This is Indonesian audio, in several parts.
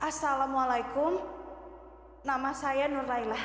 Assalamualaikum, nama saya Nur Laila.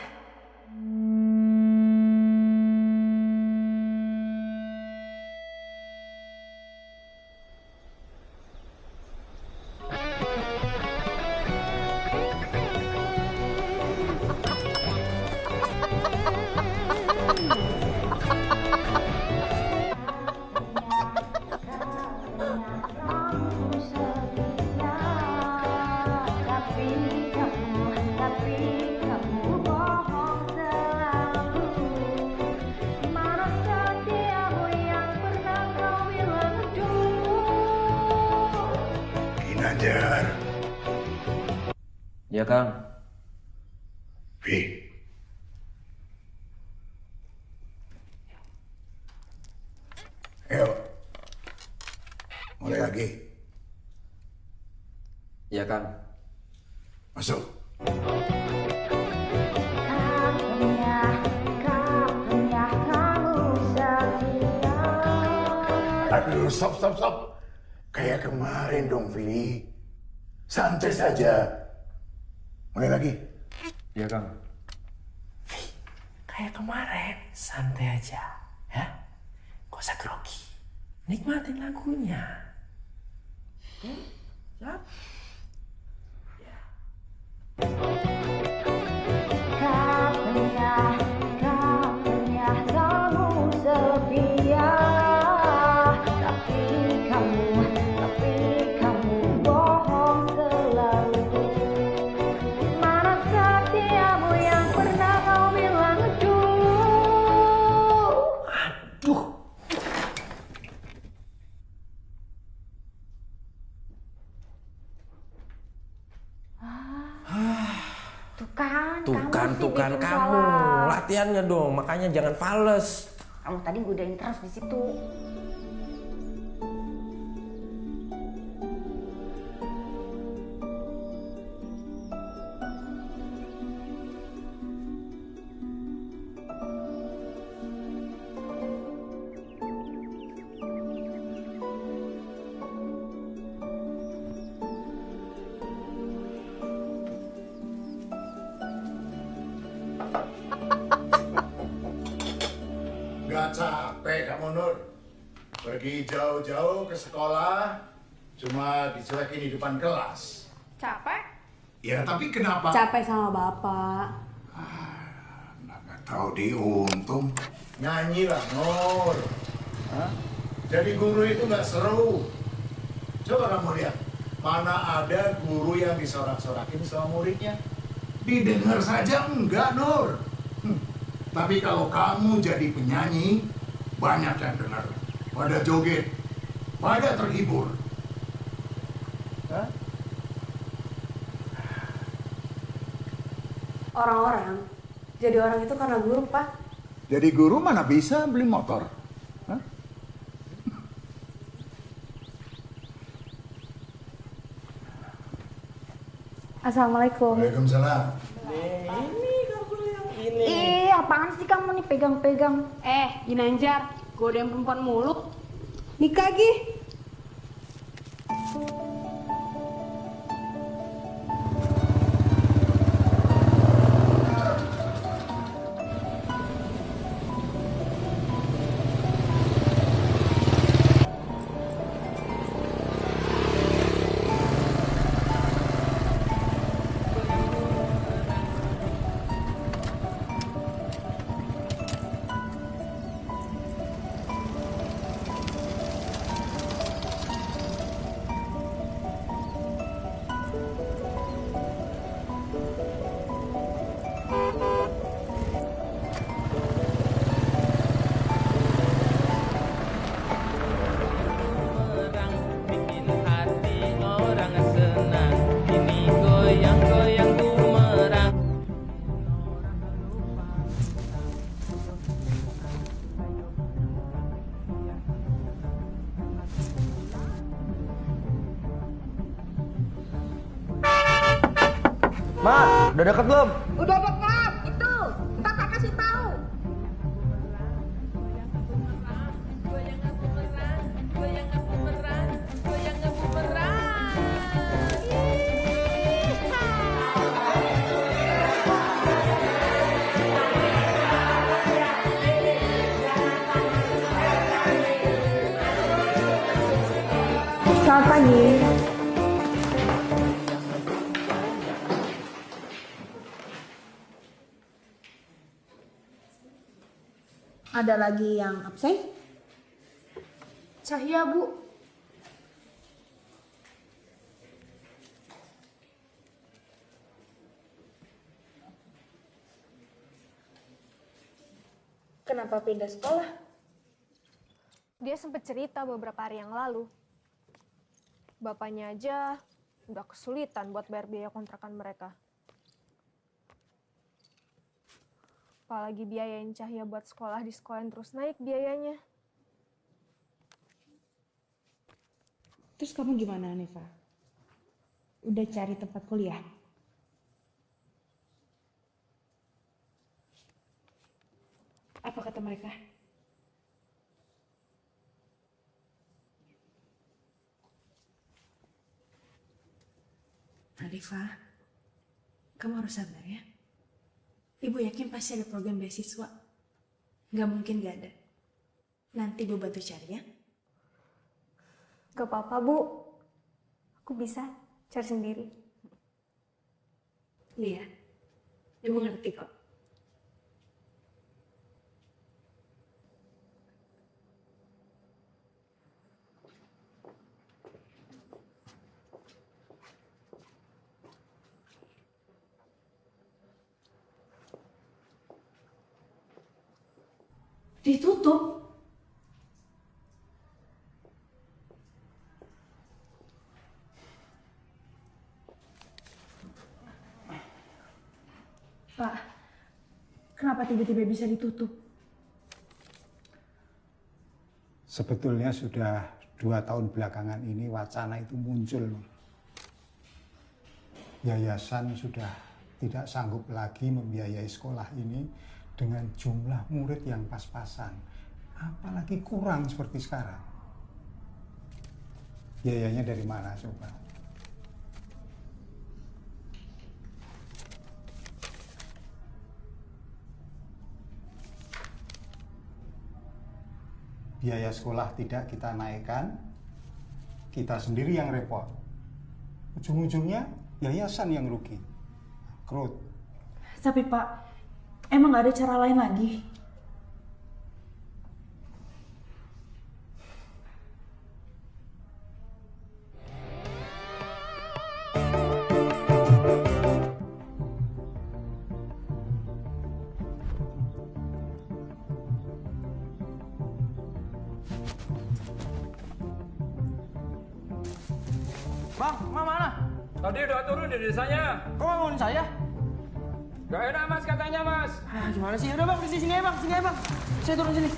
Ginanjar. Ya, Kang. Vi. Ayo. Mulai lagi. Ya, Kang. Masuk. Aduh, stop. Kayak kemarin dong, Vi. Santai saja. Mulai lagi. Ya, Kang. Kayak kemarin, santai aja, ya. Gak usah grogi. Nikmatin lagunya. Siap? Ya. Kapannya kamu setia, tapi kamu bohong selalu. Mana setiamu yang pernah kau bilang dulu. Aduh. Tuh kan, Kamu latihannya dong, makanya jangan fales. Kamu tadi godain terus di situ. Gak capek kamu, Nur? Pergi jauh-jauh ke sekolah, cuma dicuekin di depan kelas. Capek? Ya, tapi kenapa? Capek sama bapak. Nggak tahu diuntung. Nyanyilah, Nur. Hah? Jadi guru itu nggak seru. Coba kamu lihat, mana ada guru yang disorak-sorakin sama muridnya? Didengar saja enggak, Nur. Tapi kalau kamu jadi penyanyi, banyak yang dengar. Pada joget, pada terhibur. Hah? Orang-orang jadi orang itu karena guru, Pak. Jadi guru mana bisa beli motor? Hah? Assalamualaikum. Waalaikumsalam. Apaan sih kamu nih pegang-pegang? Ginanjar, godain perempuan mulu. Nikah Gi. Ma, udah deket belum? Udah dekat, itu. Ntar tak kasih tahu. pagi. Ada lagi yang absen? Cahya, Bu. Kenapa pindah sekolah? Dia sempat cerita beberapa hari yang lalu. Bapaknya aja udah kesulitan buat bayar biaya kontrakan mereka. Apalagi biayain Cahya buat sekolah di sekolah yang terus naik biayanya. Terus kamu gimana, Neva? Udah cari tempat kuliah? Apa kata mereka? Nadifa, kamu harus sabar ya. Ibu yakin pasti ada program beasiswa. Nggak mungkin nggak ada. Nanti Ibu bantu cari ya. Gak apa-apa, Bu. Aku bisa cari sendiri. Iya, Ibu ngerti kok. Ditutup. Pak, kenapa tiba-tiba bisa ditutup? Sebetulnya sudah 2 tahun belakangan ini wacana itu muncul. Yayasan sudah tidak sanggup lagi membiayai sekolah ini dengan jumlah murid yang pas-pasan. Apalagi kurang seperti sekarang. Biayanya dari mana coba? Biaya sekolah tidak kita naikkan, kita sendiri yang repot. Ujung-ujungnya yayasan yang rugi. Krut. Tapi Pak, emang gak ada cara lain lagi? Bang, Mak mana? Tadi udah turun di desanya. Kok ngomongin saya? Gak enak mas katanya mas. Ah, gimana sih? Udah bang, di sini ya bang, sini ya bang. Saya turun sini.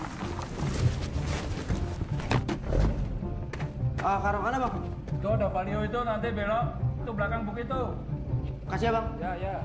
Ke arah mana bang? Itu ada Valio itu nanti belok. Itu belakang bukit itu. Kasih ya bang. Ya, ya.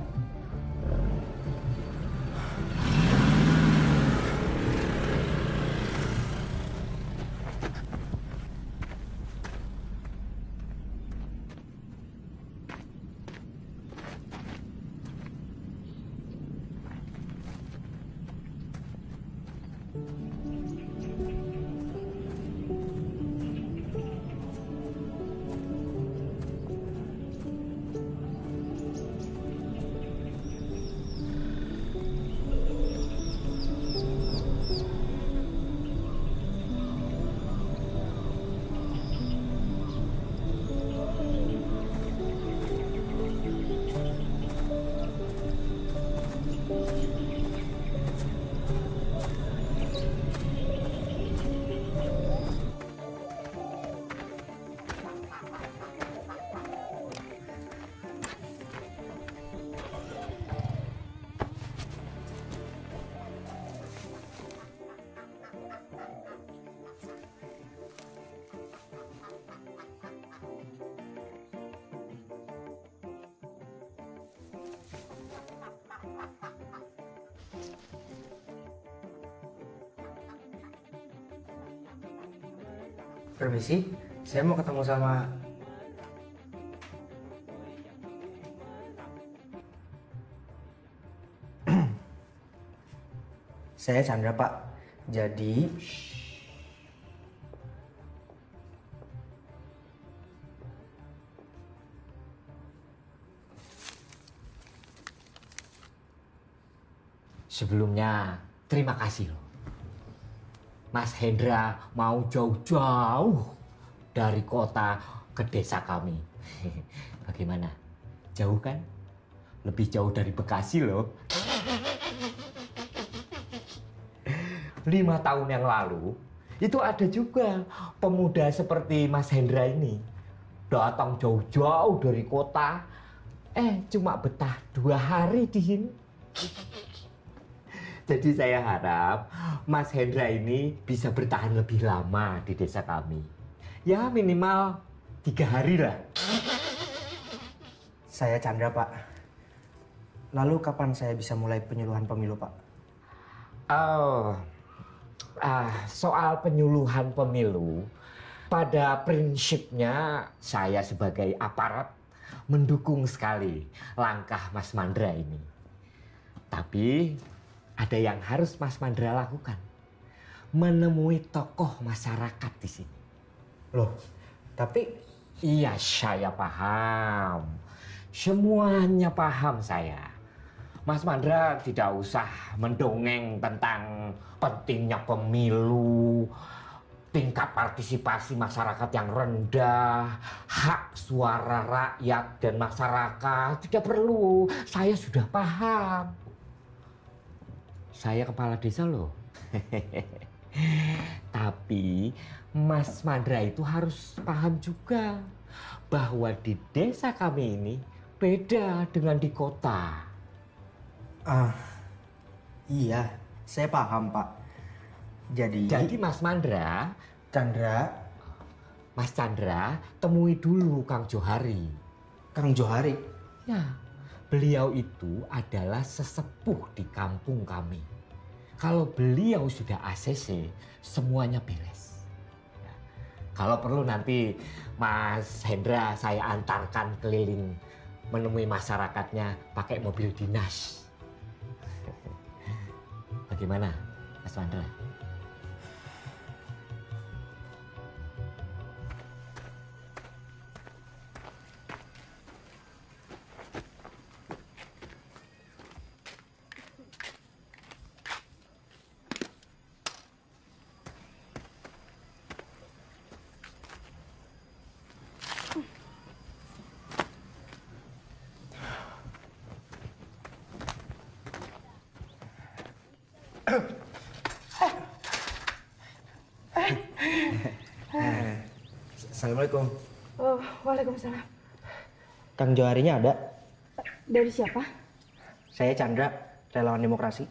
Permisi, saya mau ketemu sama... Saya Chandra, Pak. Jadi... Sebelumnya terima kasih loh. Mas Hendra mau jauh-jauh dari kota ke desa kami. Bagaimana? Jauh kan? Lebih jauh dari Bekasi loh. 5 tahun yang lalu, itu ada juga pemuda seperti Mas Hendra ini. Datang jauh-jauh dari kota, cuma betah 2 hari di sini. Jadi saya harap Mas Hendra ini bisa bertahan lebih lama di desa kami. Ya minimal 3 hari lah. Saya Chandra, Pak. Lalu kapan saya bisa mulai penyuluhan pemilu, Pak? Soal penyuluhan pemilu, pada prinsipnya saya sebagai aparat mendukung sekali langkah Mas Mandra ini. Tapi ada yang harus Mas Mandra lakukan. Menemui tokoh masyarakat di sini. Loh, tapi... Iya, saya paham. Semuanya paham saya. Mas Mandra tidak usah mendongeng tentang pentingnya pemilu, tingkat partisipasi masyarakat yang rendah, hak suara rakyat dan masyarakat. Tidak perlu, saya sudah paham. Saya kepala desa loh. Tapi Mas Mandra itu harus paham juga bahwa di desa kami ini beda dengan di kota. Iya, saya paham, Pak. Jadi Mas Mandra, Mas Chandra, temui dulu Kang Johari. Kang Johari? Ya, beliau itu adalah sesepuh di kampung kami. Kalau beliau sudah ACC, semuanya beres. Ya. Kalau perlu nanti Mas Hendra saya antarkan keliling menemui masyarakatnya pakai mobil dinas. Bagaimana, Mas Mandra? Assalamualaikum. Oh, waalaikumsalam. Kang Joharinya ada? Dari siapa? Saya Chandra, relawan demokrasi.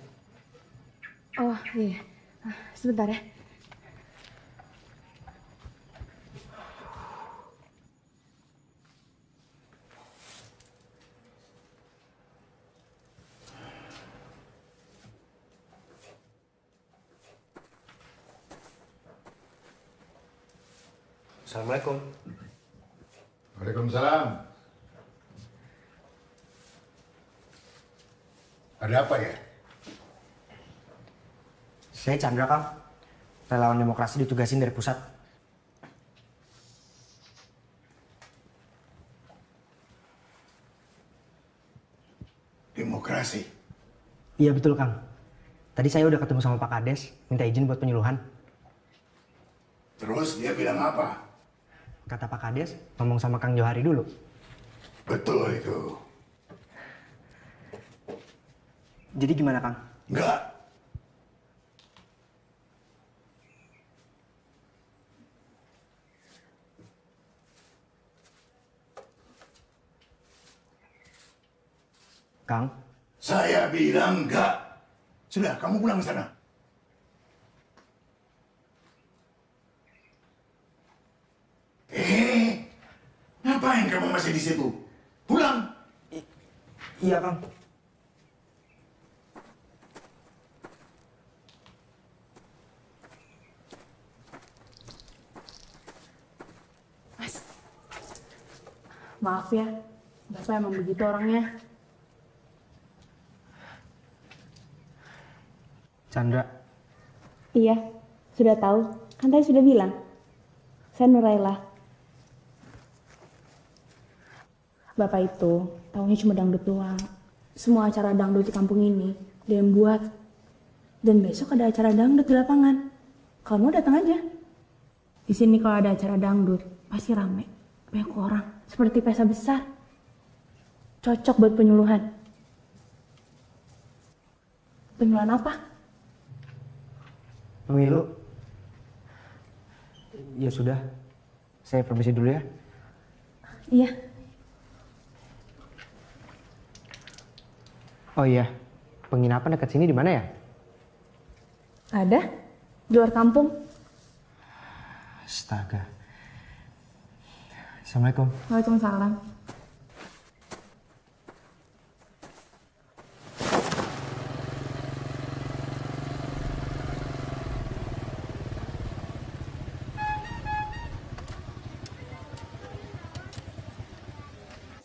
Oh, iya. Sebentar ya. Assalamualaikum. Waalaikumsalam. Ada apa ya? Saya Chandra, Kang. Relawan demokrasi ditugasin dari pusat. Demokrasi? Iya betul, Kang. Tadi saya udah ketemu sama Pak Kades, minta izin buat penyuluhan. Terus dia bilang apa? Kata Pak Kades, ngomong sama Kang Johari dulu. Betul itu. Jadi gimana, Kang? Enggak. Kang? Saya bilang enggak. Sudah, kamu pulang ke sana. Ngapain kamu masih di situ? Pulang. Iya, Kang. Mas, maaf ya, Bapak emang begitu orangnya. Chandra. Iya, sudah tahu. Kan tadi sudah bilang. Saya Nuraila. Bapak itu tahunya cuma dangdut doang. Semua acara dangdut di kampung ini dia yang buat. Dan besok ada acara dangdut di lapangan. Kamu datang aja. Di sini kalau ada acara dangdut pasti rame, banyak orang, seperti pesta besar. Cocok buat penyuluhan. Penyuluhan apa? Pemilu. Ya sudah, saya permisi dulu ya. Iya. Oh iya, penginapan dekat sini di mana ya? Ada, di luar kampung. Astaga. Assalamualaikum. Waalaikumsalam.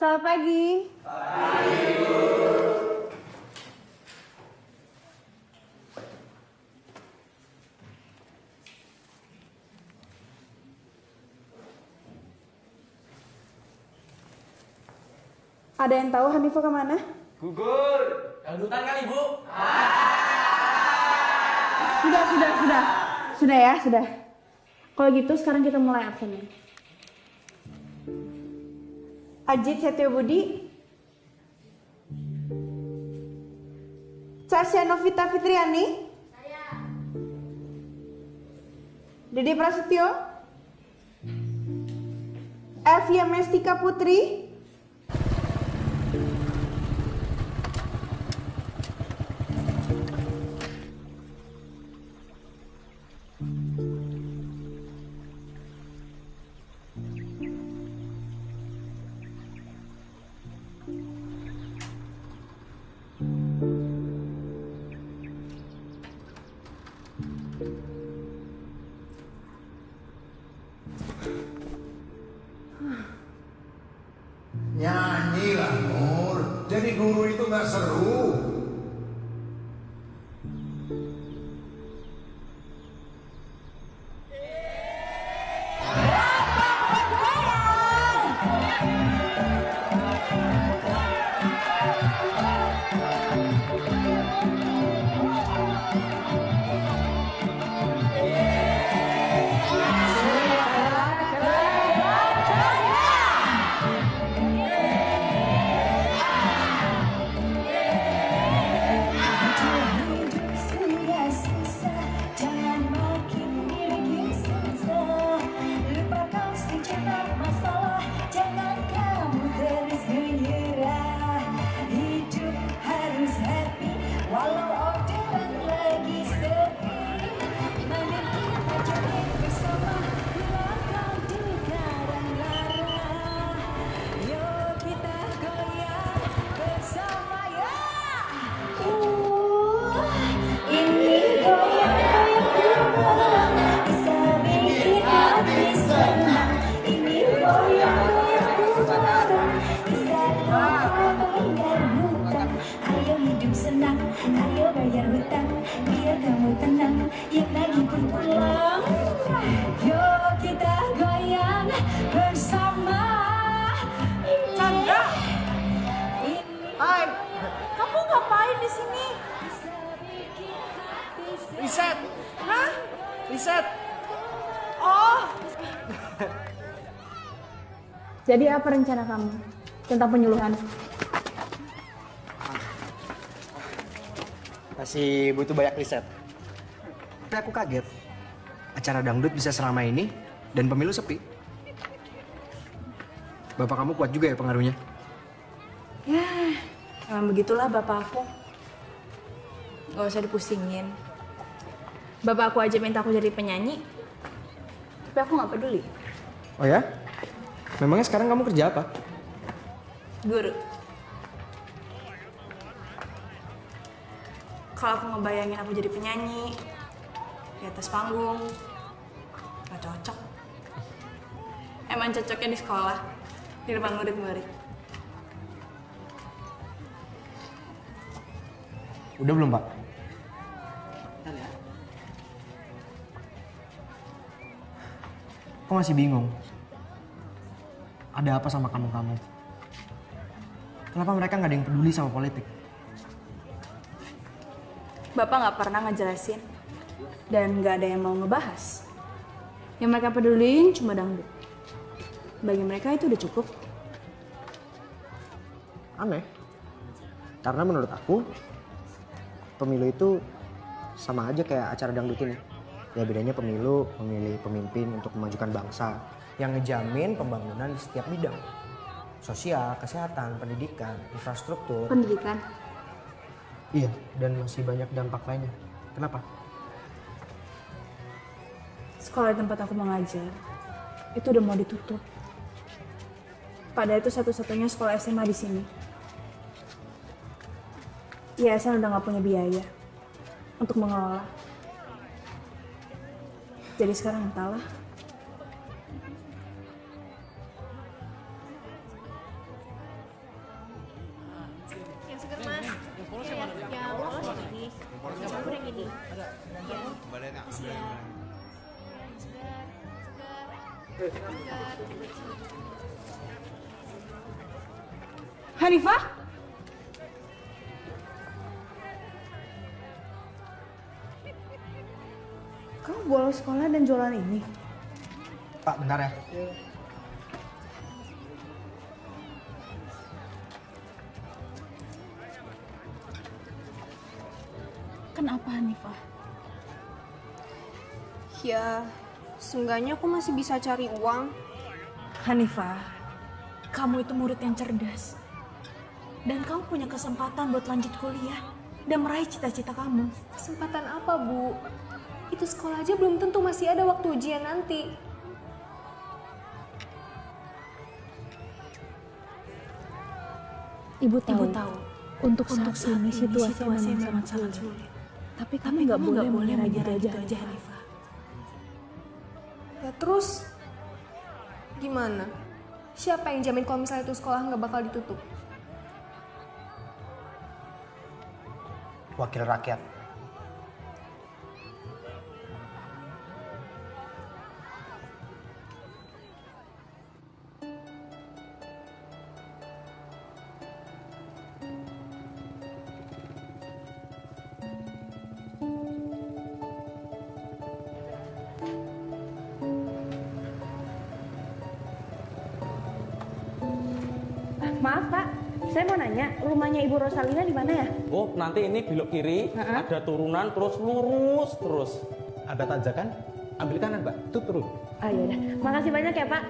Selamat pagi. Ada yang tahu Hanifah kemana? Gugur, dangdutan kali Bu. Sudah ya, sudah. Kalau gitu sekarang kita mulai absennya. Ajit Setio Budi, Sasha Novita Fitriani, Dede Prasetyo, Evia Mestika Putri, Nyanyilah Nur, jadi guru itu nggak seru. Riset. Hah? Riset. Oh. Jadi apa rencana kamu tentang penyuluhan? Masih butuh banyak riset. Tapi aku kaget. Acara dangdut bisa selama ini dan pemilu sepi. Bapak kamu kuat juga ya pengaruhnya? Ya, emang begitulah bapak aku. Gak usah dipusingin. Bapak aku aja minta aku jadi penyanyi, tapi aku gak peduli. Oh ya? Memangnya sekarang kamu kerja apa? Guru. Kalau aku ngebayangin aku jadi penyanyi di atas panggung, gak cocok. Emang cocoknya di sekolah, di depan murid-murid. Udah belum, Pak? Aku masih bingung. Ada apa sama kamu-kamu? Kenapa mereka nggak ada yang peduli sama politik? Bapak nggak pernah ngejelasin dan nggak ada yang mau ngebahas. Yang mereka pedulin cuma dangdut. Bagi mereka itu udah cukup. Aneh. Karena menurut aku, pemilu itu sama aja kayak acara dangdut ini. Ya bedanya pemilu memilih pemimpin untuk memajukan bangsa yang ngejamin pembangunan di setiap bidang. Sosial, kesehatan, pendidikan, infrastruktur. Pendidikan? Iya, dan masih banyak dampak lainnya. Kenapa? Sekolah di tempat aku mengajar, itu udah mau ditutup. Padahal itu satu-satunya sekolah SMA di sini. Yayasan udah nggak punya biaya untuk mengelola. Jadi sekarang entahlah. Yang seger mas. Yang polos yang mana? Yang polos yang ini. Yang campur yang ini. Iya. Kembalian ya. Hanifah? Kamu bolos sekolah dan jualan ini? Pak, bentar ya. Kenapa Hanifah? Ya, seenggaknya aku masih bisa cari uang. Hanifah, kamu itu murid yang cerdas. Dan kamu punya kesempatan buat lanjut kuliah dan meraih cita-cita kamu. Kesempatan apa, Bu? Itu sekolah aja belum tentu masih ada waktu ujian nanti. Ibu tahu, untuk Untuk saat ini situasi memang sangat sulit. Tapi kamu nggak boleh menyerah gitu aja, Hanifah. Ya terus gimana? Siapa yang jamin kalau misalnya itu sekolah nggak bakal ditutup? Wakil rakyat. Maaf Pak, saya mau nanya, rumahnya Ibu Rosalina di mana ya? Oh, nanti ini belok kiri, ada turunan terus lurus terus. Ada tanjakan, ambil kanan Pak, itu turun. Ah ya udah, makasih banyak ya Pak.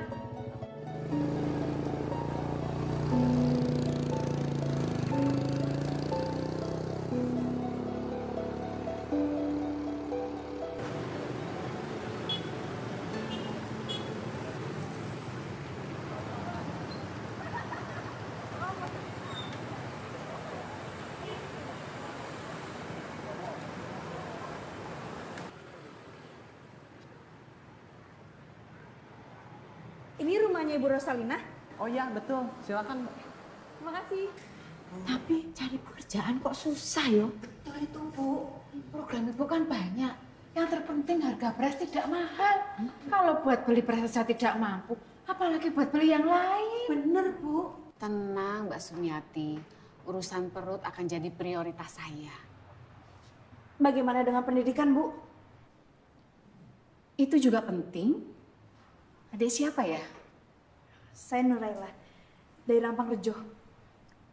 Ini rumahnya Ibu Rosalina? Oh iya betul, silakan Mbak. Makasih. Tapi cari pekerjaan kok susah yo. Betul itu Bu, program Ibu kan banyak. Yang terpenting harga beras tidak mahal. Kalau buat beli beras saja tidak mampu, apalagi buat beli yang lain. Bener Bu. Tenang Mbak Sumiati, urusan perut akan jadi prioritas saya. Bagaimana dengan pendidikan Bu? Itu juga penting. Adik siapa ya? Saya Nuraila, dari Rampang Rejo.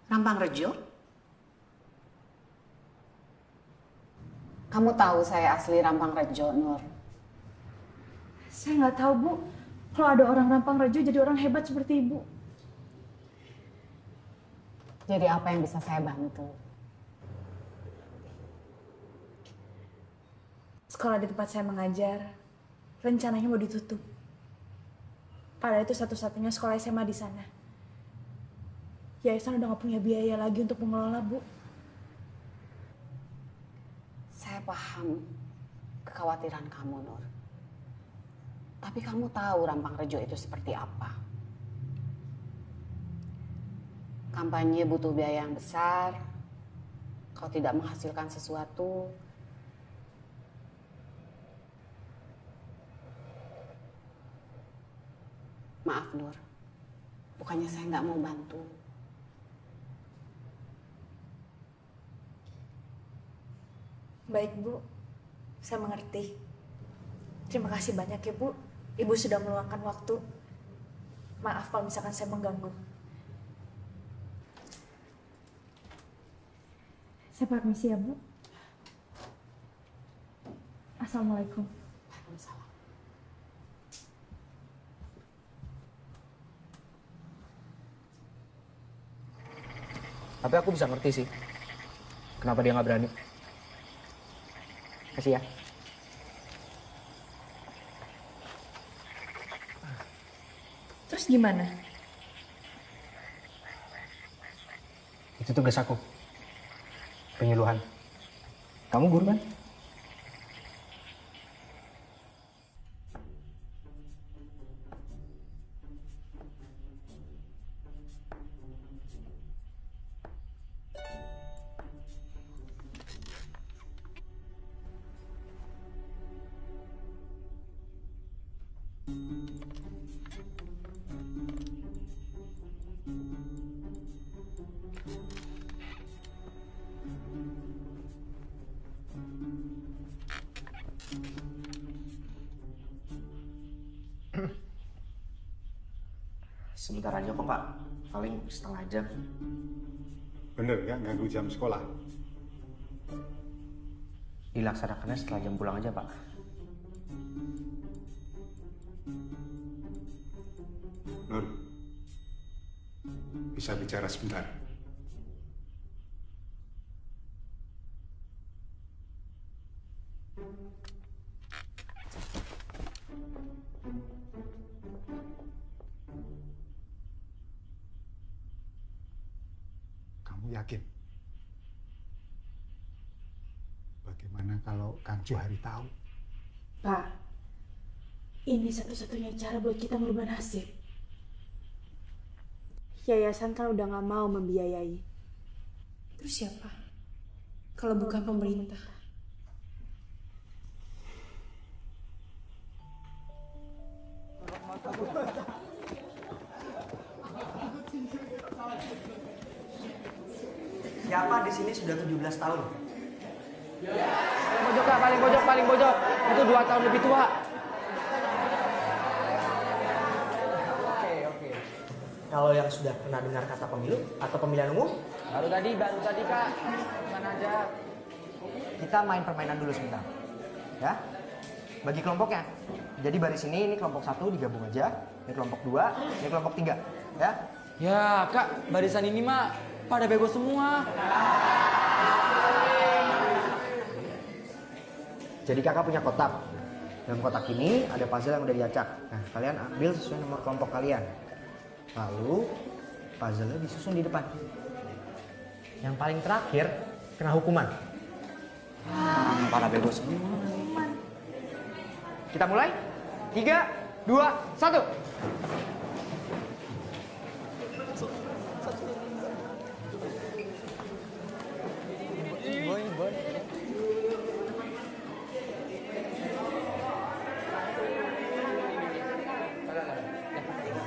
Rampang Rejo? Kamu tahu saya asli Rampang Rejo, Nur? Saya nggak tahu Bu, kalau ada orang Rampang Rejo jadi orang hebat seperti Ibu. Jadi apa yang bisa saya bantu? Sekolah di tempat saya mengajar, rencananya mau ditutup. Padahal itu satu-satunya sekolah SMA di sana. Yayasan udah gak punya biaya lagi untuk mengelola, Bu. Saya paham kekhawatiran kamu, Nur. Tapi kamu tahu Rampang Rejo itu seperti apa. Kampanye butuh biaya yang besar. Kalau tidak menghasilkan sesuatu, maaf Nur, bukannya saya nggak mau bantu. Baik, Bu. Saya mengerti. Terima kasih banyak ya, Bu. Ibu sudah meluangkan waktu. Maaf kalau misalkan saya mengganggu. Saya permisi ya, Bu. Assalamualaikum. Waalaikumsalam. Tapi aku bisa ngerti sih, kenapa dia nggak berani. Kasih ya. Terus gimana? Itu tugas aku. Penyuluhan. Kamu guru kan? Sebentar aja kok Pak, paling setengah jam. Bener nggak ganggu jam sekolah? Dilaksanakannya setelah jam pulang aja Pak. Nur, bisa bicara sebentar? Kamu yakin? Bagaimana kalau Kang Johari tahu? Pak, ini satu-satunya cara buat kita merubah nasib. Yayasan kan udah gak mau membiayai. Terus siapa? Kalau bukan pemerintah. Siapa di sini sudah 17 tahun? Paling pojok Kak, paling pojok. Itu 2 tahun lebih tua. Oke. Kalau yang sudah pernah dengar kata pemilu atau pemilihan umum? Baru tadi Kak. Mana aja. Kita main permainan dulu sebentar. Ya? Bagi kelompoknya. Jadi baris ini kelompok 1 digabung aja. Ini kelompok 2, ini kelompok 3. Ya? Ya Kak, barisan ini mah pada bego semua. Jadi kakak punya kotak. Dalam kotak ini ada puzzle yang udah diacak. Nah, kalian ambil sesuai nomor kelompok kalian. Lalu puzzle-nya disusun di depan. Yang paling terakhir kena hukuman. Para bego semua. Kita mulai? 3, 2, 1. Boy.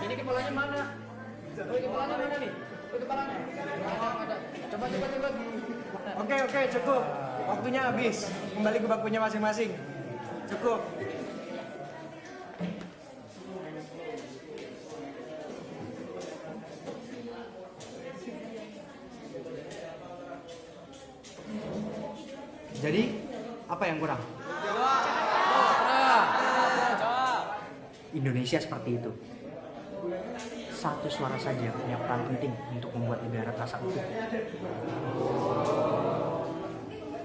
Ini kepalanya mana? Kepalanya mana nih? Kepalanya. Coba. Oke, cukup. Waktunya habis. Kembali ke bakunya masing-masing. Cukup. Jadi, apa yang kurang? Indonesia seperti itu. Satu suara saja punya peran penting untuk membuat negara terasa utuh.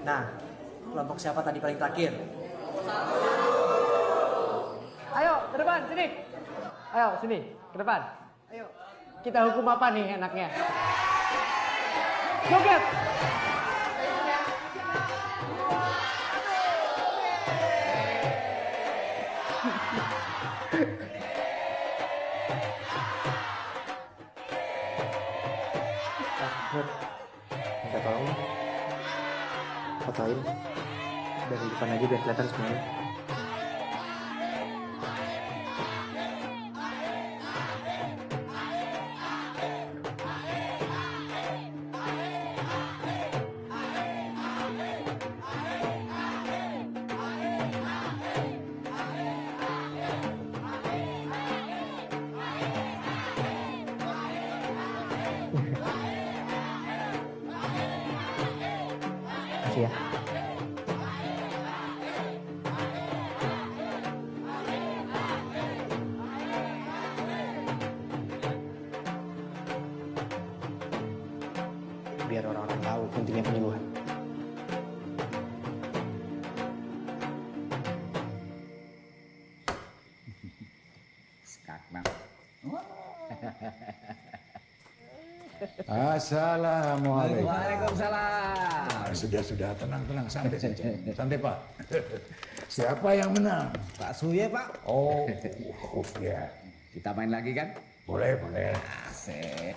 Nah, kelompok siapa tadi paling terakhir? Ayo, ke depan, sini. Ayo, sini, ke depan. Ayo. Kita hukum apa nih enaknya? Joget! Minta tolong fotoin dari depan aja biar kelihatan semuanya. Makasih ya. Biar orang-orang tahu pentingnya penyuluhan. Skakna. Assalamualaikum. Waalaikumsalam. Sudah, tenang, santai saja. Santai, Pak. Siapa yang menang? Pak Suye, Pak. Oh, ya. Kita main lagi kan? Boleh. Asik.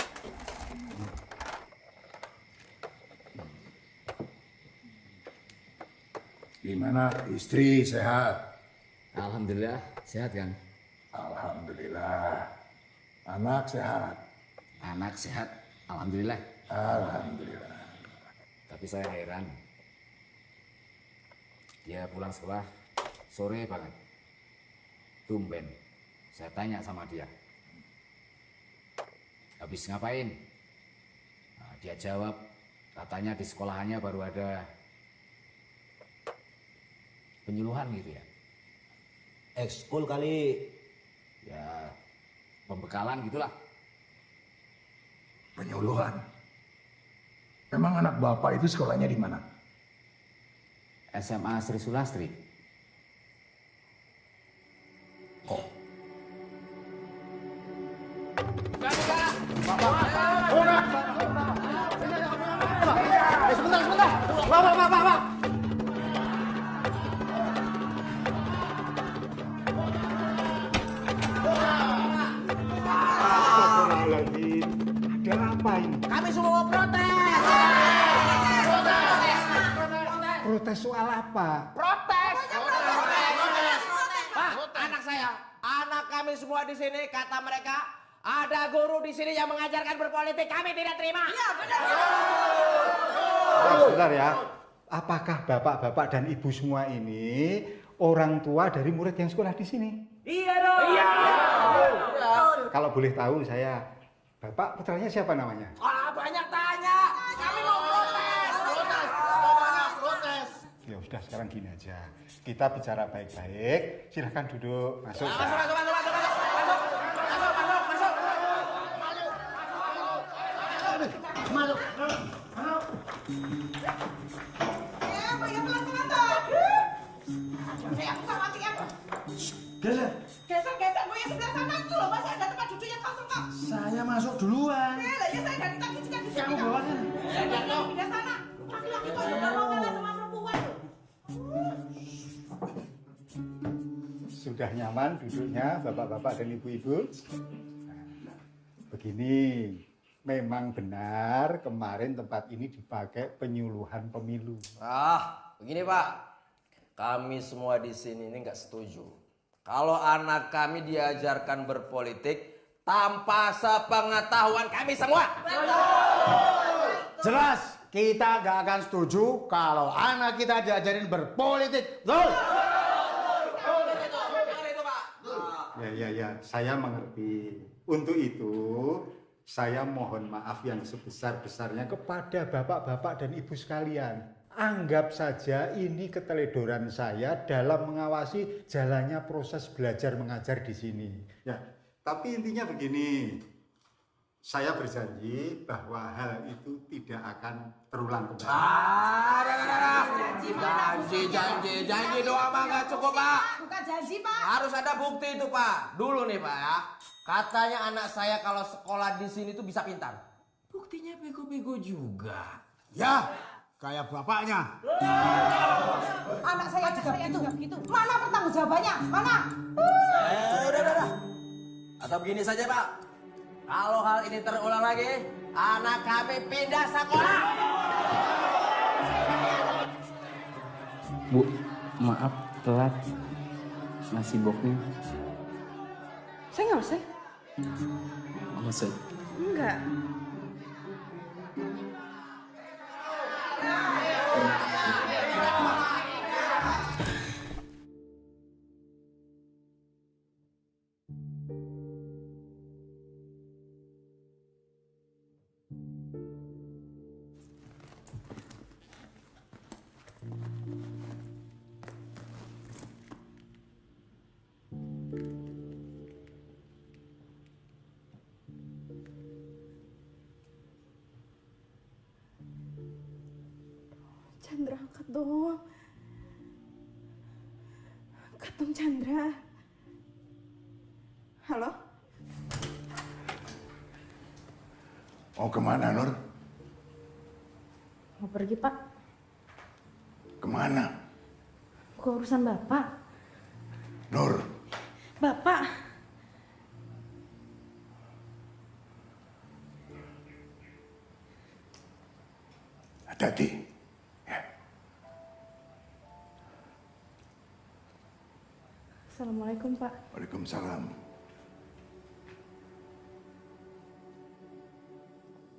Gimana istri sehat? Alhamdulillah, sehat kan? Alhamdulillah. Anak sehat? Anak sehat, alhamdulillah. Alhamdulillah. Tapi saya heran. Dia pulang sekolah sore banget. Tumben. Saya tanya sama dia. Habis ngapain? Nah, dia jawab, katanya di sekolahannya baru ada penyuluhan gitu ya. Ekskul kali. Ya, pembekalan gitulah. Penyuluhan? Memang anak bapak itu sekolahnya di mana? SMA Sri Sulastri. Oh. Sebentar. Pak. Ada apa ini? Kami semua mau protes. Protes soal apa? Protes. Pak, anak kami semua di sini kata mereka ada guru di sini yang mengajarkan berpolitik. Kami tidak terima. Iya, benar. Sebentar ya. Apakah bapak-bapak dan ibu semua ini orang tua dari murid yang sekolah di sini? Iya dong. Iya. Kalau boleh tahu saya, bapak putranya siapa namanya? Banyak tanya. Kami mau protes. Ya sudah, sekarang gini aja. Kita bicara baik-baik. Silahkan duduk. Masuk. Masuk. Geser, gue yang sebelah sana itu loh, masih ada tempat duduk yang kosong kok. Saya masuk duluan. Ya saya dari tadi juga di sini. Kamu bawa kan? Pindah sana. Laki-laki kok juga mau ngalah sama perempuan. Sudah nyaman duduknya bapak-bapak dan ibu-ibu? Begini, memang benar kemarin tempat ini dipakai penyuluhan pemilu. Begini Pak, kami semua di sini ini nggak setuju. Kalau anak kami diajarkan berpolitik tanpa sepengetahuan kami semua. Jelas, kita gak akan setuju kalau anak kita diajarin berpolitik. Betul? Ya, saya mengerti. Untuk itu, saya mohon maaf yang sebesar-besarnya kepada bapak-bapak dan ibu sekalian. Anggap saja ini keteledoran saya dalam mengawasi jalannya proses belajar mengajar di sini. Ya, tapi intinya begini. Saya berjanji bahwa hal itu tidak akan terulang kembali. Janji doang mah nggak cukup Pak. Bukan janji Pak. Harus ada bukti itu Pak. Dulu nih Pak ya, katanya anak saya kalau sekolah di sini tuh bisa pintar. Buktinya bego-bego juga. Ya, kayak bapaknya. Anak saya juga begitu. Mana pertanggungjawabannya? Mana? Udah. Atau begini saja Pak. Kalau hal ini terulang lagi, anak kami pindah sekolah. Bu, maaf telat nasi boknya. Saya nggak usah. Maksud? Enggak. Chandra, angkat dong. Angkat dong, Chandra. Halo? Mau kemana, Nur? Mau pergi, Pak. Kemana? Ke urusan Bapak. Nur, Bapak. hati-hati. Assalamualaikum, Pak. Waalaikumsalam.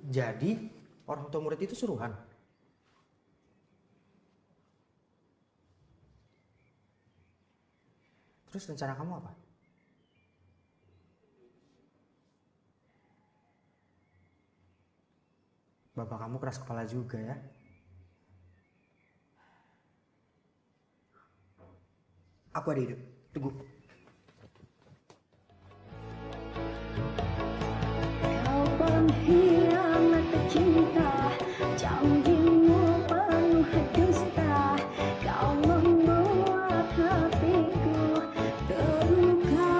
Jadi orang tua murid itu suruhan? Terus rencana kamu apa? Bapak kamu keras kepala juga ya. Aku ada ide. Tunggu. Kau pengkhianat cinta, janjimu penuh dusta. Kau membuat hatiku terluka.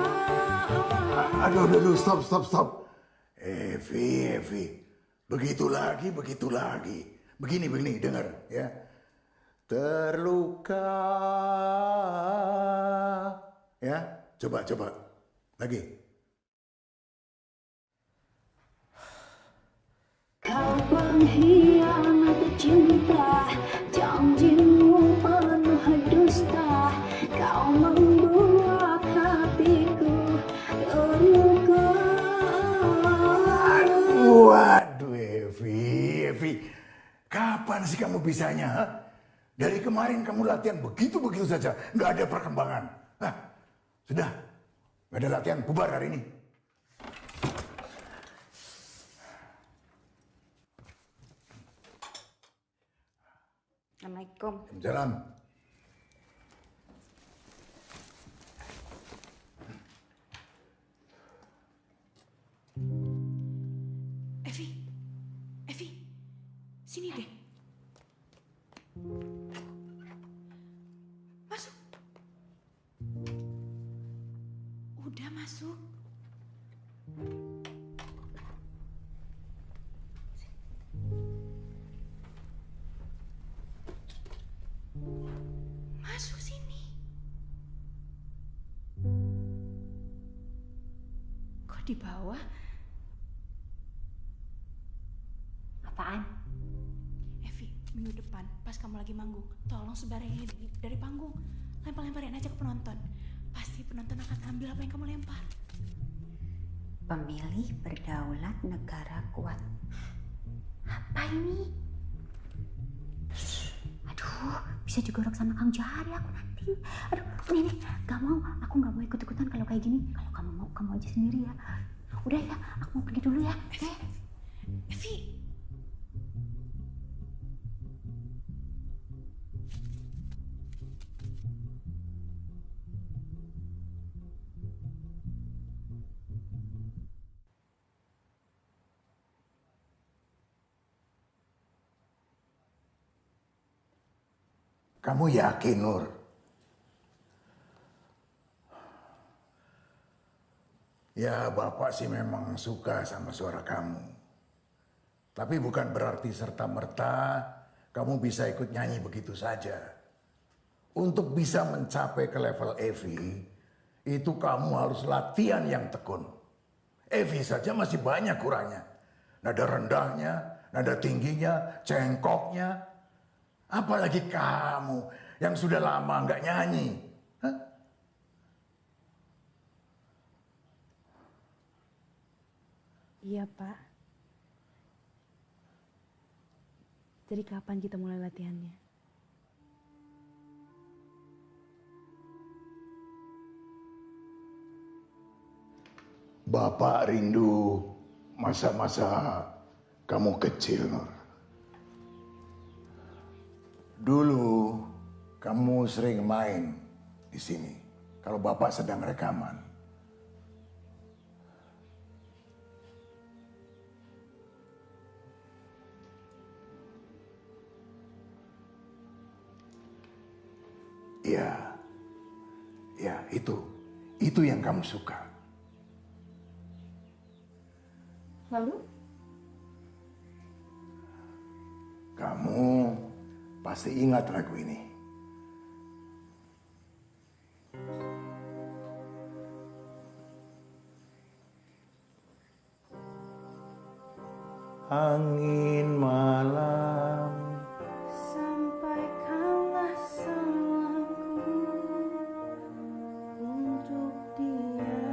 Aduh, stop. Evi. Begitu lagi. Begini, dengar ya. Terluka. Ya, coba. Lagi. Kau pengkhianat cinta, janjimu penuh dusta. Kau membuat hatiku terluka. Waduh, Evi. Kapan sih kamu bisanya? Ha? Dari kemarin kamu latihan begitu saja. Nggak ada perkembangan. Hah? Sudah. Nggak ada latihan. Bubar hari ini. Assalamualaikum. Jalan. Evi, sini deh. Masuk. Udah masuk. Masuk sini. Kok di bawah? Apaan? Evi, minggu depan pas kamu lagi manggung, tolong sebarin dari panggung. Lempar-lemparin aja ke penonton. Pasti penonton akan ambil apa yang kamu lempar. Pemilih berdaulat negara kuat. Apa ini? Aduh, bisa digorok sama Kang Jahari aku nanti. Aduh, nih, aku nggak mau ikut-ikutan kalau kayak gini. Kalau kamu mau, kamu aja sendiri ya. Udah ya, aku mau pergi dulu ya. Evi. Kamu yakin, Nur? Ya, Bapak sih memang suka sama suara kamu. Tapi bukan berarti serta-merta kamu bisa ikut nyanyi begitu saja. Untuk bisa mencapai ke level Evi, itu kamu harus latihan yang tekun. Evi saja masih banyak kurangnya. Nada rendahnya, nada tingginya, cengkoknya. Apalagi kamu yang sudah lama nggak nyanyi. Hah? Iya, Pak. Jadi kapan kita mulai latihannya? Bapak rindu masa-masa kamu kecil, Nur. Dulu kamu sering main di sini kalau Bapak sedang rekaman. Iya. Ya, itu yang kamu suka. Lalu? Kamu pasti ingat lagu ini. Angin malam, Sampaikanlah salamku untuk dia,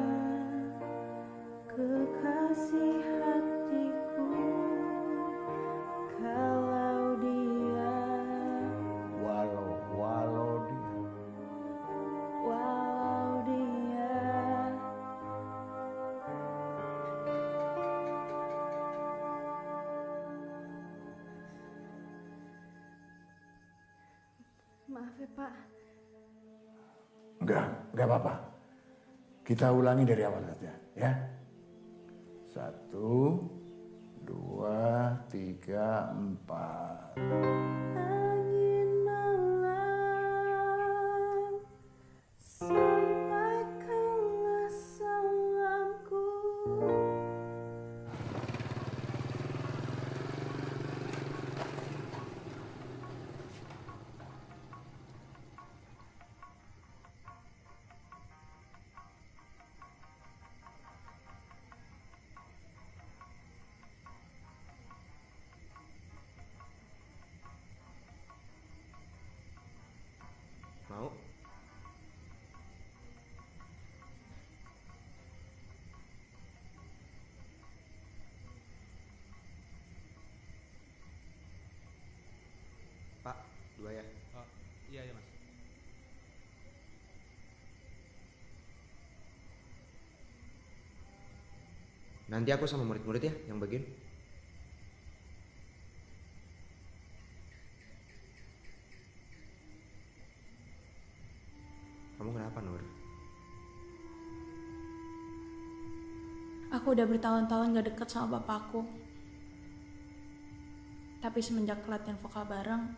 kekasih hatiku. Kalau dia, walau dia. walau dia. Maaf ya Pak. Enggak apa-apa. Kita ulangi dari awal saja, ya. 1, 2, 3, 4. Angin malam, sampaikanlah salamku. Mau? Pak, 2 ya. Oh, iya ya Mas. Nanti aku sama murid-murid ya yang bagian. Kamu kenapa, Nur? Aku udah bertahun-tahun gak deket sama bapakku. Tapi semenjak latihan vokal bareng,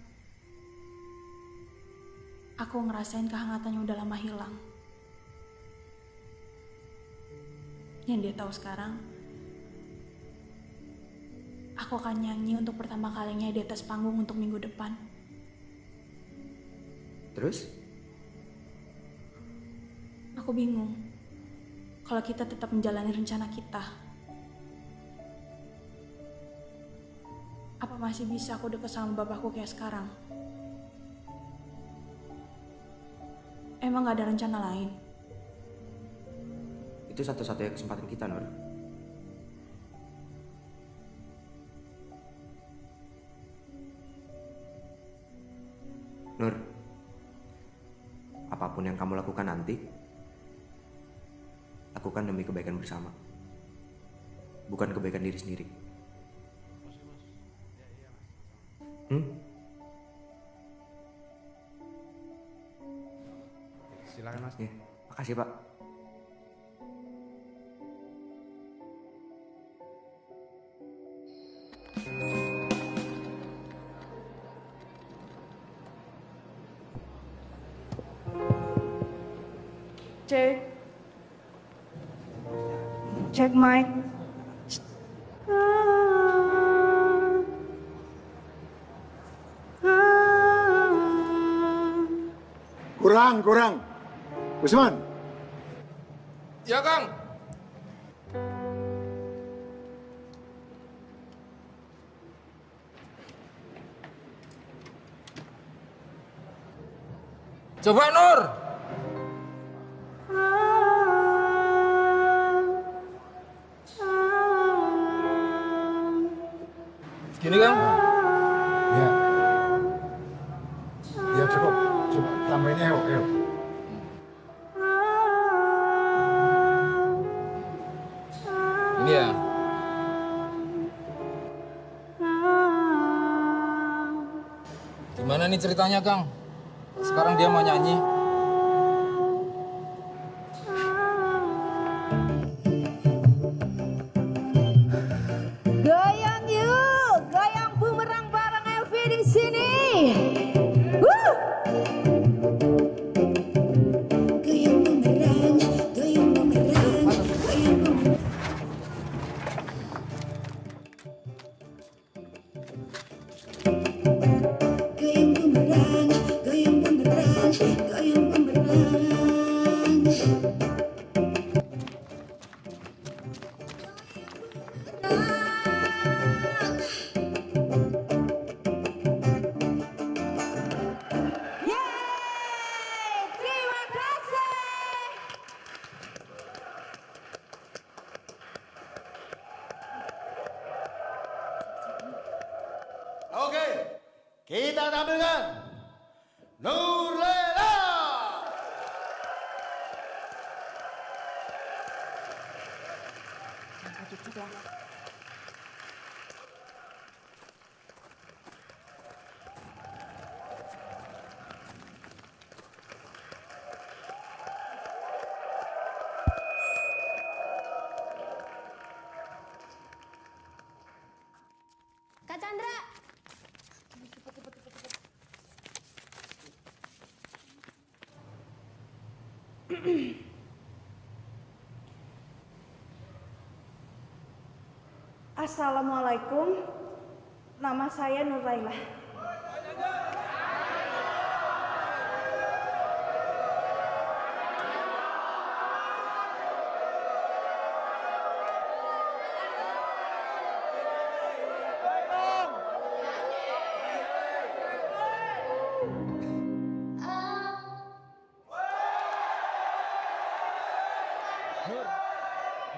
aku ngerasain kehangatannya udah lama hilang. Yang dia tahu sekarang, aku akan nyanyi untuk pertama kalinya di atas panggung untuk minggu depan. Terus? Aku bingung kalau kita tetap menjalani rencana kita. Apa masih bisa aku deket sama bapakku kayak sekarang? Emang gak ada rencana lain? Itu satu-satunya kesempatan kita, Nur. Nur, apapun yang kamu lakukan nanti, lakukan demi kebaikan bersama. Bukan kebaikan diri sendiri. Silakan Mas. Ya, makasih Pak. Cek mic. Kurang. Usman. Ya, Kang. Coba, Nur. Gini, Kang. Ya cukup. Coba tambahinnya yuk. Ini ya. Gimana nih ceritanya, Kang? Sekarang dia mau nyanyi. Goyang yuk, goyang bumerang bareng Elvi di sini. Oke, kita tampilkan Nurlela. Kak Chandra. Assalamualaikum, nama saya Nurlela.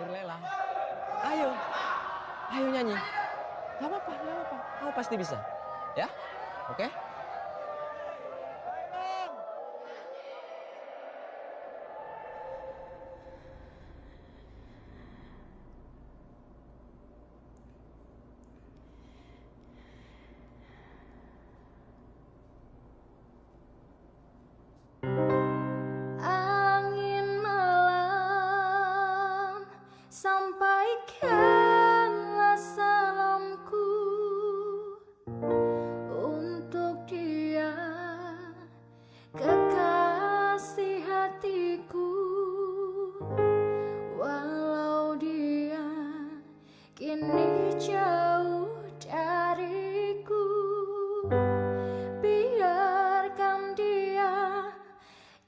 Nurlela, ayo nyanyi. Gak apa-apa, kamu pasti bisa, ya? Oke? Angin malam sampaikanlah salamku untuk dia, kekasih hatiku, walau dia kini jauh dariku, biarkan dia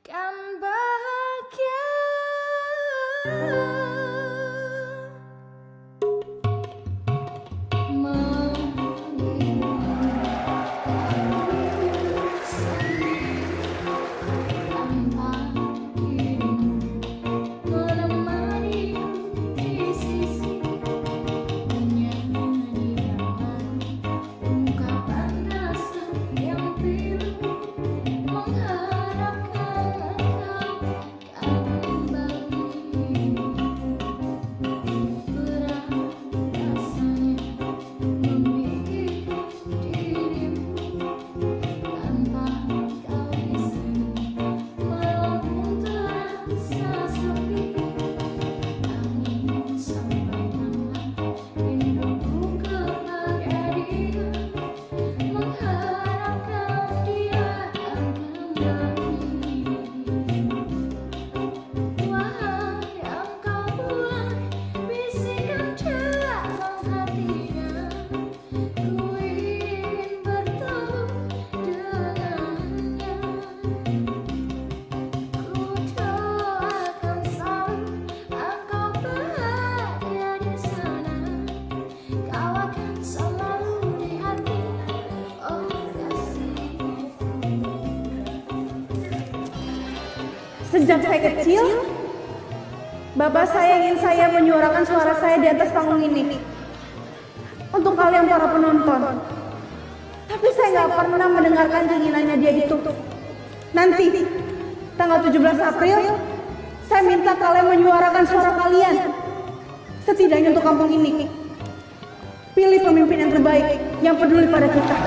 kan bahagia. Sejak saya kecil, Bapak saya ingin saya menyuarakan suara saya di atas panggung ini. Untuk kalian para penonton. Tapi saya nggak pernah mendengarkan keinginannya dia itu. Nanti, tanggal 17 April, saya minta kalian menyuarakan suara kalian. Setidaknya untuk kampung ini. Pilih pemimpin yang terbaik, yang peduli pada kita.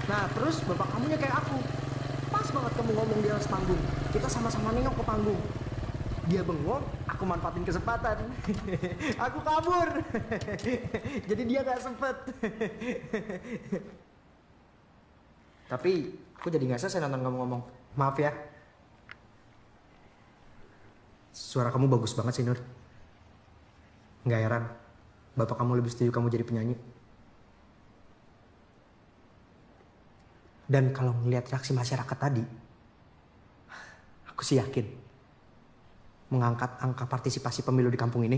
Nah, terus bapak kamunya kayak aku. Pas banget kamu ngomong di atas panggung. Kita sama-sama nengok ke panggung. Dia bengong, aku manfaatin kesempatan. Aku kabur. Jadi dia gak sempet. Tapi aku jadi gak selesai nonton kamu ngomong. Maaf ya. Suara kamu bagus banget sih, Nur. Gak heran. bapak kamu lebih setuju kamu jadi penyanyi. Dan kalau melihat reaksi masyarakat tadi, aku sih yakin mengangkat angka partisipasi pemilu di kampung ini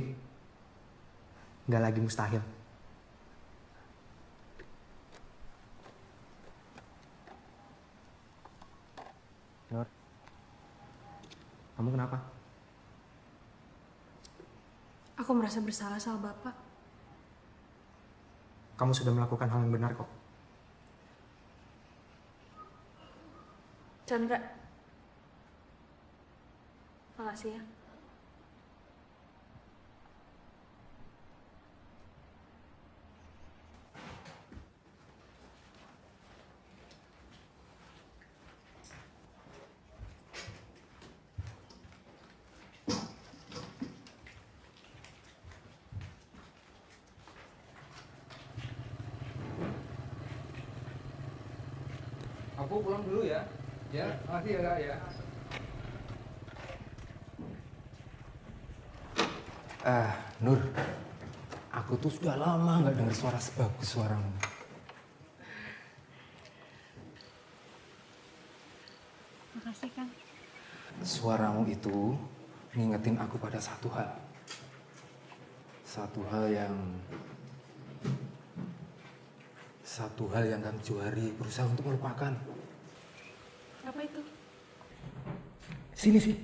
nggak lagi mustahil. Nur, kamu kenapa? Aku merasa bersalah sama Bapak. Kamu sudah melakukan hal yang benar kok. Chandra, makasih ya. Aku pulang dulu ya. Ya, makasih ya Kak ya. Nur, aku tuh sudah lama nggak dengar suara sebagus suaramu. Makasih, Kang. Suaramu itu ngingetin aku pada satu hal. Satu hal yang Kang Johari berusaha untuk melupakan. Apa itu? Sini, sini.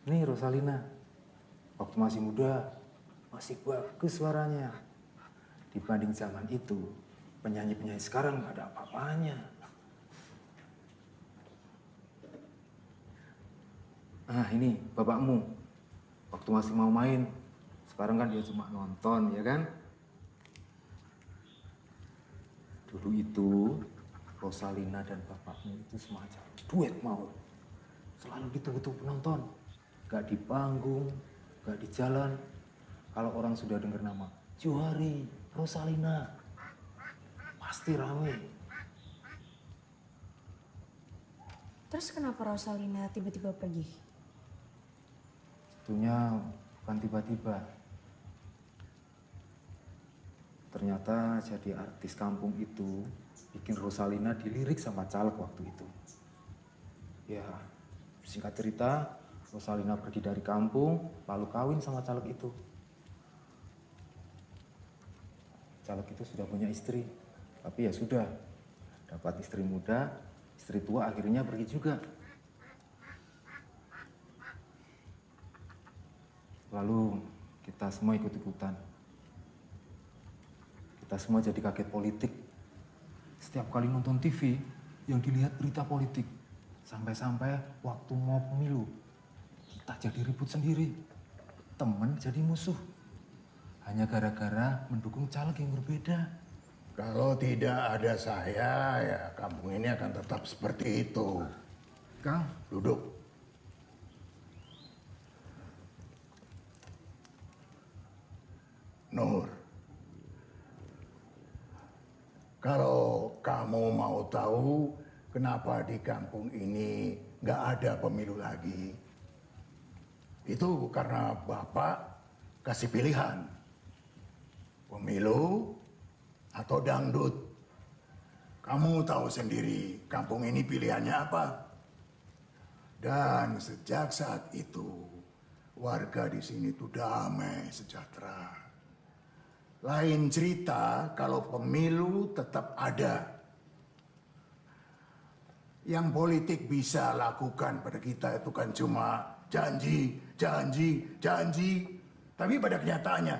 Nih Rosalina, waktu masih muda, masih bagus suaranya. Dibanding zaman itu, penyanyi-penyanyi sekarang nggak ada apa-apanya. Ah ini bapakmu, waktu masih mau main, sekarang kan dia cuma nonton, ya kan? Dulu itu, Rosalina dan bapakmu itu semacam duet maut. Selalu ditunggu-tunggu penonton. Gak di panggung, gak di jalan. Kalau orang sudah dengar nama Johari, Rosalina, pasti rame. Terus kenapa Rosalina tiba-tiba pergi? Tentunya bukan tiba-tiba. Ternyata jadi artis kampung itu bikin Rosalina dilirik sama caleg waktu itu. Ya, singkat cerita, Rosalina pergi dari kampung, lalu kawin sama caleg itu. Caleg itu sudah punya istri, tapi ya sudah, dapat istri muda, istri tua akhirnya pergi juga. Lalu kita semua ikut-ikutan. Kita semua jadi kaget politik. Setiap kali nonton TV, yang dilihat berita politik. Sampai-sampai waktu mau pemilu, kita jadi ribut sendiri. Temen jadi musuh. Hanya gara-gara mendukung caleg yang berbeda. Kalau tidak ada saya, ya kampung ini akan tetap seperti itu. Kang, duduk. Nur, kalau kamu mau tahu kenapa di kampung ini nggak ada pemilu lagi, itu karena Bapak kasih pilihan. Pemilu atau dangdut. Kamu tahu sendiri kampung ini pilihannya apa. Dan sejak saat itu warga di sini tuh damai, sejahtera. Lain cerita kalau pemilu tetap ada. Yang politik bisa lakukan pada kita itu kan cuma janji. Tapi pada kenyataannya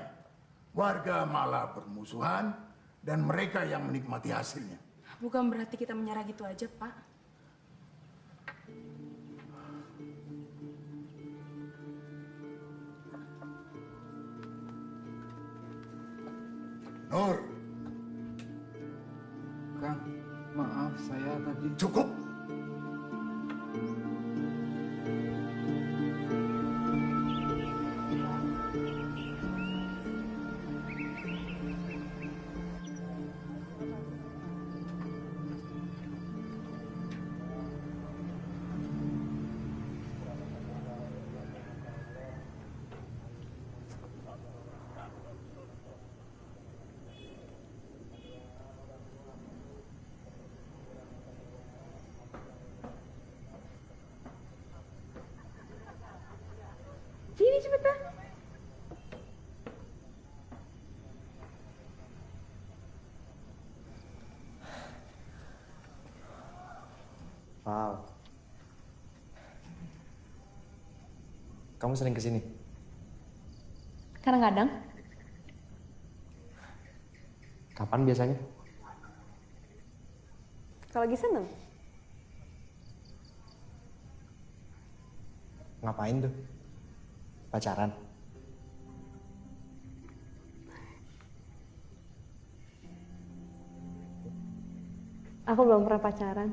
warga malah bermusuhan dan mereka yang menikmati hasilnya. Bukan berarti kita menyerah gitu aja, Pak. Nur. Kang, maaf saya tadi... Cukup. Kamu sering kesini? Kadang-kadang. Kapan biasanya? Kalau lagi seneng. Ngapain tuh? Pacaran? Aku belum pernah pacaran.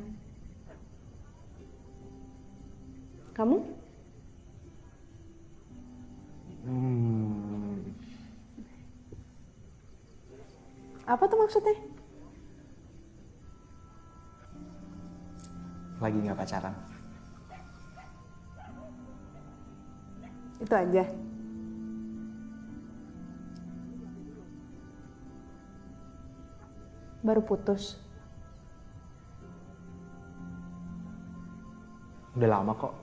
Kamu? Apa tuh maksudnya? Lagi nggak pacaran. Itu aja. Baru putus. Udah lama kok.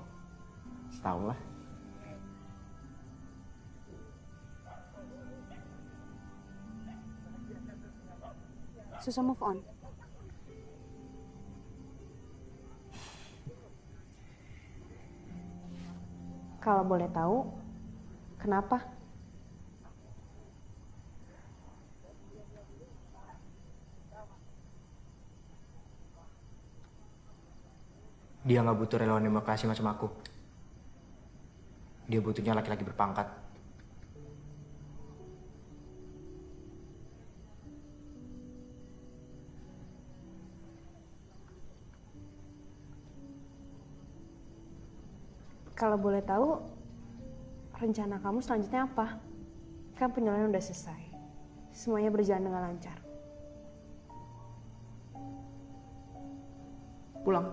Setahun lah. Susah move on. Kalau boleh tahu, kenapa? Dia nggak butuh relawan demokrasi macam aku. Dia butuhnya laki-laki berpangkat. Kalau boleh tahu, rencana kamu selanjutnya apa? Kan penyelesaian udah selesai. Semuanya berjalan dengan lancar. Pulang.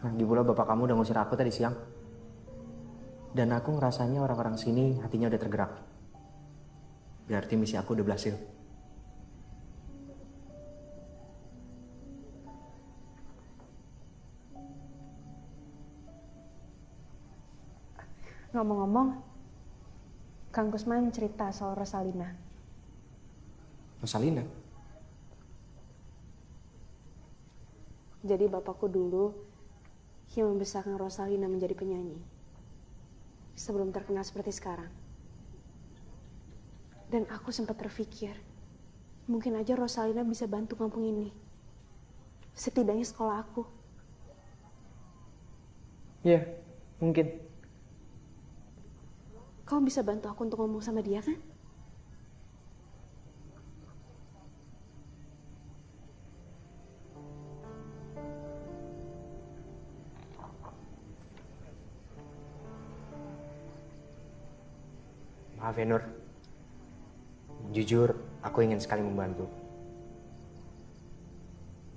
Lagi pula bapak kamu udah ngusir aku tadi siang. Dan aku ngerasanya orang-orang sini hatinya udah tergerak. Berarti misi aku udah berhasil. Ngomong-ngomong, Kang Kusman cerita soal Rosalina. Rosalina? Jadi bapakku dulu yang membesarkan Rosalina menjadi penyanyi. Sebelum terkenal seperti sekarang. Dan aku sempat terpikir, mungkin aja Rosalina bisa bantu kampung ini. Setidaknya sekolah aku. Iya, mungkin. Kamu bisa bantu aku untuk ngomong sama dia kan? Maaf ya Nur. Jujur, aku ingin sekali membantu.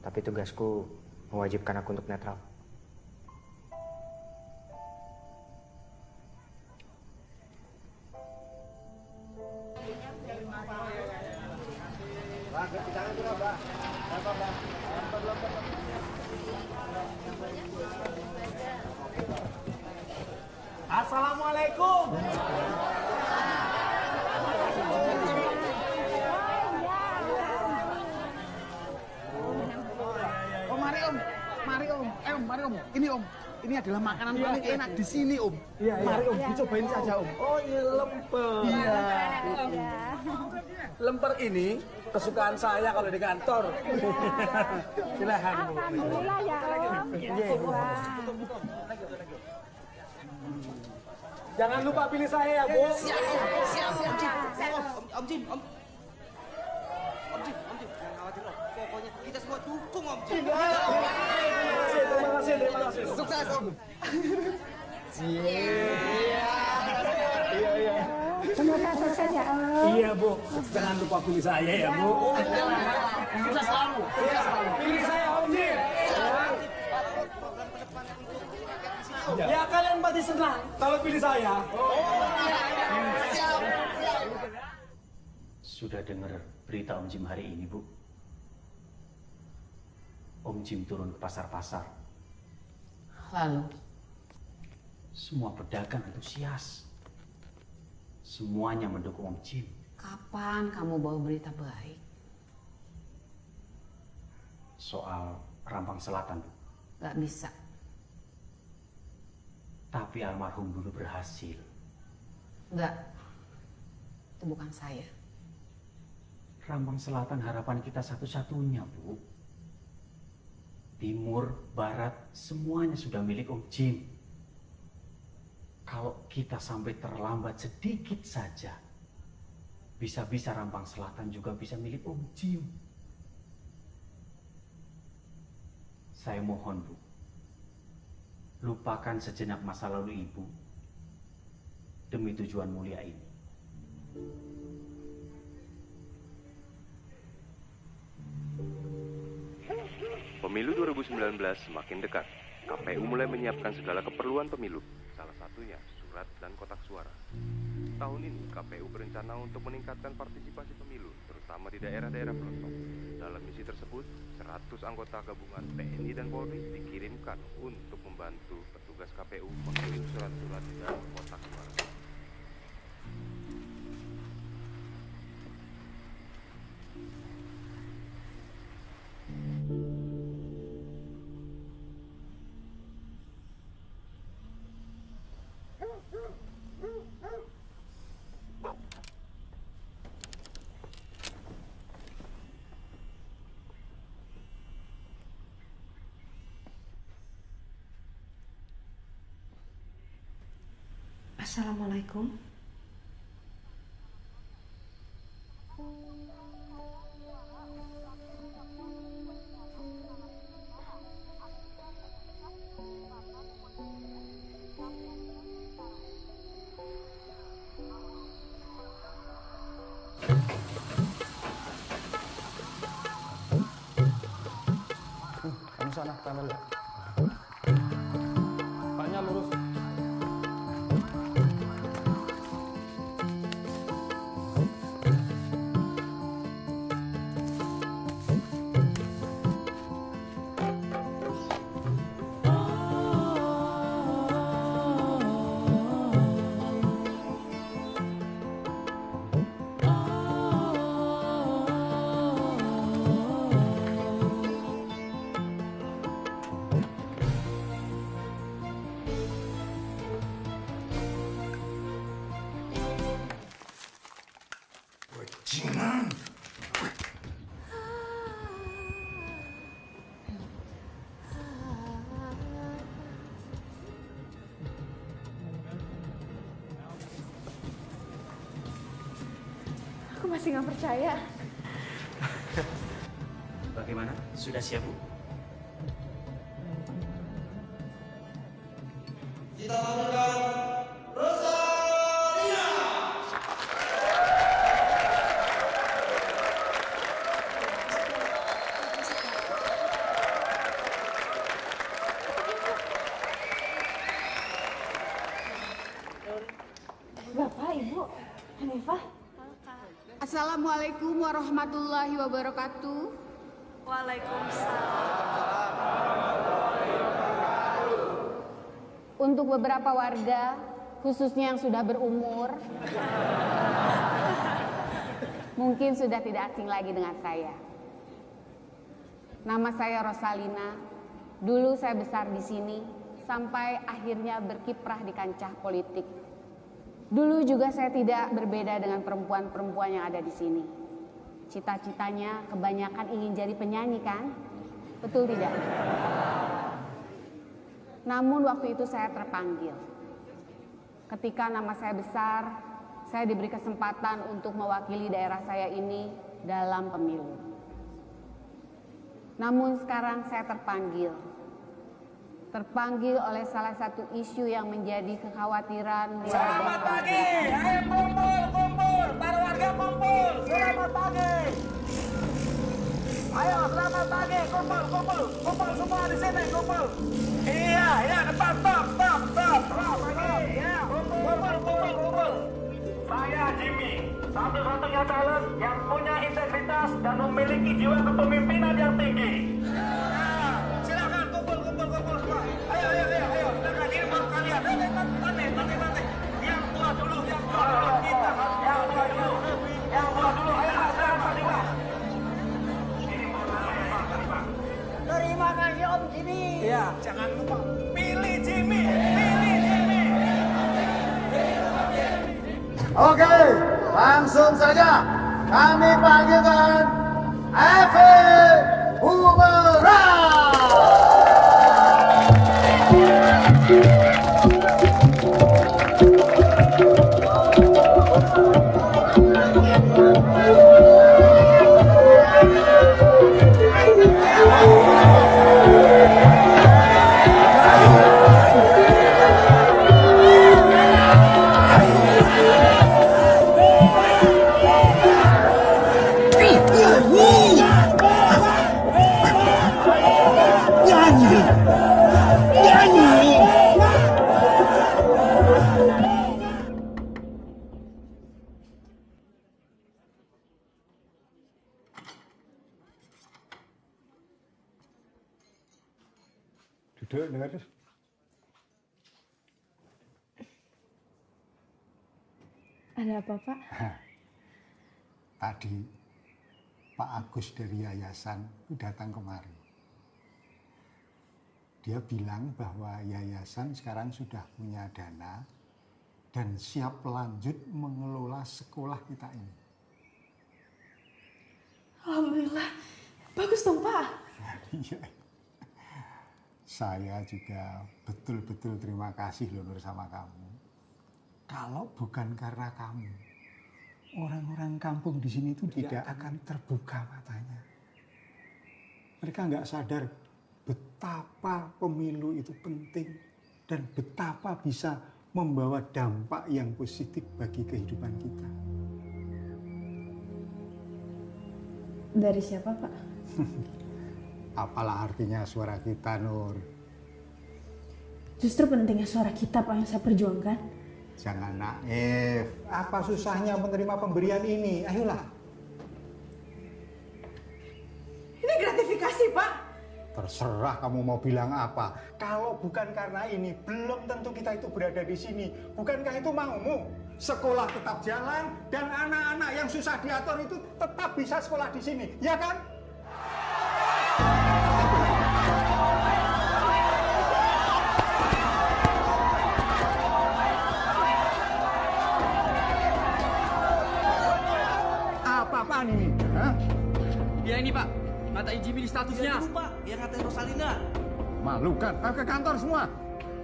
Tapi tugasku mewajibkan aku untuk netral. Assalamualaikum. Oh mari Om, mari Om, mari Om. Ini Om, ini adalah makanan paling enak di sini Om. Mari Om, dicobain saja Om. Oh ini lemper. Iya. Lemper ini kesukaan saya kalau di kantor. Silahkan Bu. Alhamdulillah ya Om. Jangan lupa pilih saya ya Bu. Siap. Om Jim, Om Jim, jangan khawatir Om. Pokoknya kita semua dukung Om Jim. Terima kasih. Sukses Om. Iya. Semoga sukses ya Om. Iya Bu. Jangan lupa pilih saya ya Bu. Sukses selalu. Pilih saya Om Jim. Ya kalian pasti senang kalau pilih saya. Sudah dengar berita Om Jim hari ini, Bu? Om Jim turun ke pasar-pasar. Lalu? Semua pedagang antusias. Semuanya mendukung Om Jim. Kapan kamu bawa berita baik? Soal Rambang Selatan, Bu. Gak bisa. Tapi almarhum dulu berhasil. Enggak. Itu bukan saya. Rambang Selatan harapan kita satu-satunya, Bu. Timur, Barat, semuanya sudah milik Om Jim. Kalau kita sampai terlambat sedikit saja, bisa-bisa Rambang Selatan juga bisa milik Om Jim. Saya mohon, Bu, lupakan sejenak masa lalu Ibu demi tujuan mulia ini. Pemilu 2019 semakin dekat. KPU mulai menyiapkan segala keperluan pemilu, salah satunya surat dan kotak suara. Tahun ini KPU berencana untuk meningkatkan partisipasi pemilu, terutama di daerah-daerah pelosok. Dalam misi tersebut, 100 anggota gabungan TNI dan Polri dikirimkan untuk membantu petugas KPU mengirim surat-surat dan kotak suara. Assalamualaikum. Kamu sana, kanan ya. Paknya lurus. Bajingan. Aku masih nggak percaya. Bagaimana? Sudah siap, Bu? Kita tampilkan Rosalina. Bapak, Ibu, Hanifah. Assalamualaikum warahmatullahi wabarakatuh. Waalaikumsalam. Untuk beberapa warga, khususnya yang sudah berumur, mungkin sudah tidak asing lagi dengan saya. Nama saya Rosalina. Dulu saya besar di sini sampai akhirnya berkiprah di kancah politik. Dulu juga saya tidak berbeda dengan perempuan-perempuan yang ada di sini. Cita-citanya kebanyakan ingin jadi penyanyi, kan? Betul tidak? Namun waktu itu saya terpanggil. Ketika nama saya besar, saya diberi kesempatan untuk mewakili daerah saya ini dalam pemilu. Namun sekarang saya terpanggil oleh salah satu isu yang menjadi kekhawatiran. Selamat pagi, ayo kumpul, para warga kumpul. Selamat pagi. Ayo, selamat pagi, kumpul semua di sini, kumpul. Iya, depan, stop. Selamat pagi, ya, kumpul. Saya Jimmy, satu-satunya calon yang punya integritas dan memiliki jiwa kepemimpinan yang tinggi. Silakan kumpul semua. Ayo, silakan ini baru kalian. Nanti. Yang tua dulu, kita yang tua dulu. Ayo, silakan. Terima kasih Om Jimmy. Iya, jangan lupa pilih Jimmy. Oke, langsung saja kami panggilkan Evi Bumerang. Duduk, dengar terus. Ada apa, Pak? Tadi Pak Agus dari yayasan datang kemari. Dia bilang bahwa yayasan sekarang sudah punya dana dan siap lanjut mengelola sekolah kita ini. Alhamdulillah. Bagus dong, Pak. Iya. Saya juga betul-betul terima kasih loh Nur sama kamu. Kalau bukan karena kamu, orang-orang kampung di sini itu tidak akan terbuka matanya. Mereka nggak sadar betapa pemilu itu penting dan betapa bisa membawa dampak yang positif bagi kehidupan kita. Dari siapa, Pak? Apalah artinya suara kita, Nur? Justru pentingnya suara kita, Pak, yang saya perjuangkan. Jangan naif. Apa susahnya menerima pemberian ini? Ayolah. Ini gratifikasi, Pak. Terserah kamu mau bilang apa. Kalau bukan karena ini, belum tentu kita itu berada di sini. Bukankah itu maumu? Sekolah tetap jalan dan anak-anak yang susah diatur itu tetap bisa sekolah di sini, ya kan? Apa-apaan ini? Hah? Ya ini Pak, ngatain Jimmy di statusnya. Ya dulu Pak, yang ngatain Rosalina. Malu kan? Ayo ke kantor semua.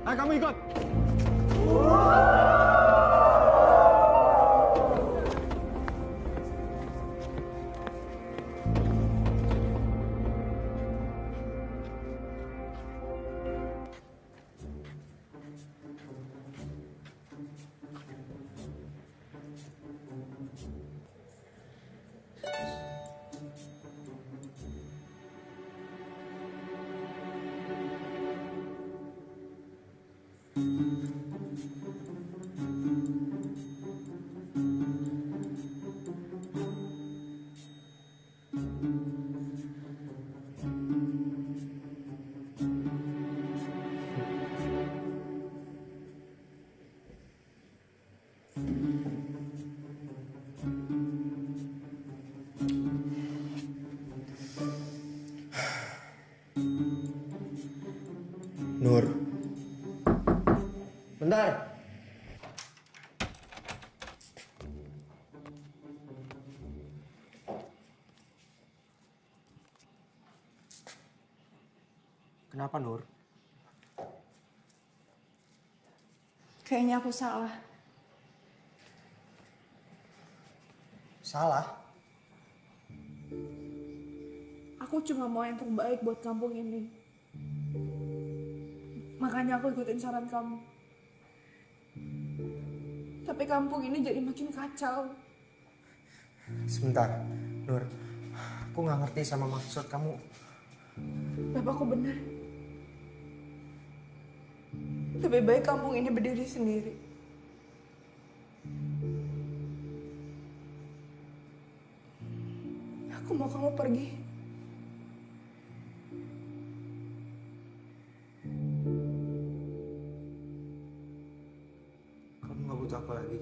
Ayo kamu ikut. Nur. Bentar. Kenapa, Nur? Kayaknya aku salah. Salah? Aku cuma mau yang terbaik buat kampung ini. Makanya aku ikutin saran kamu. Tapi kampung ini jadi makin kacau. Sebentar, Nur. Aku nggak ngerti sama maksud kamu. Bapakku benar. Lebih baik kampung ini berdiri sendiri. Aku mau kamu pergi. Kamu nggak butuh aku lagi.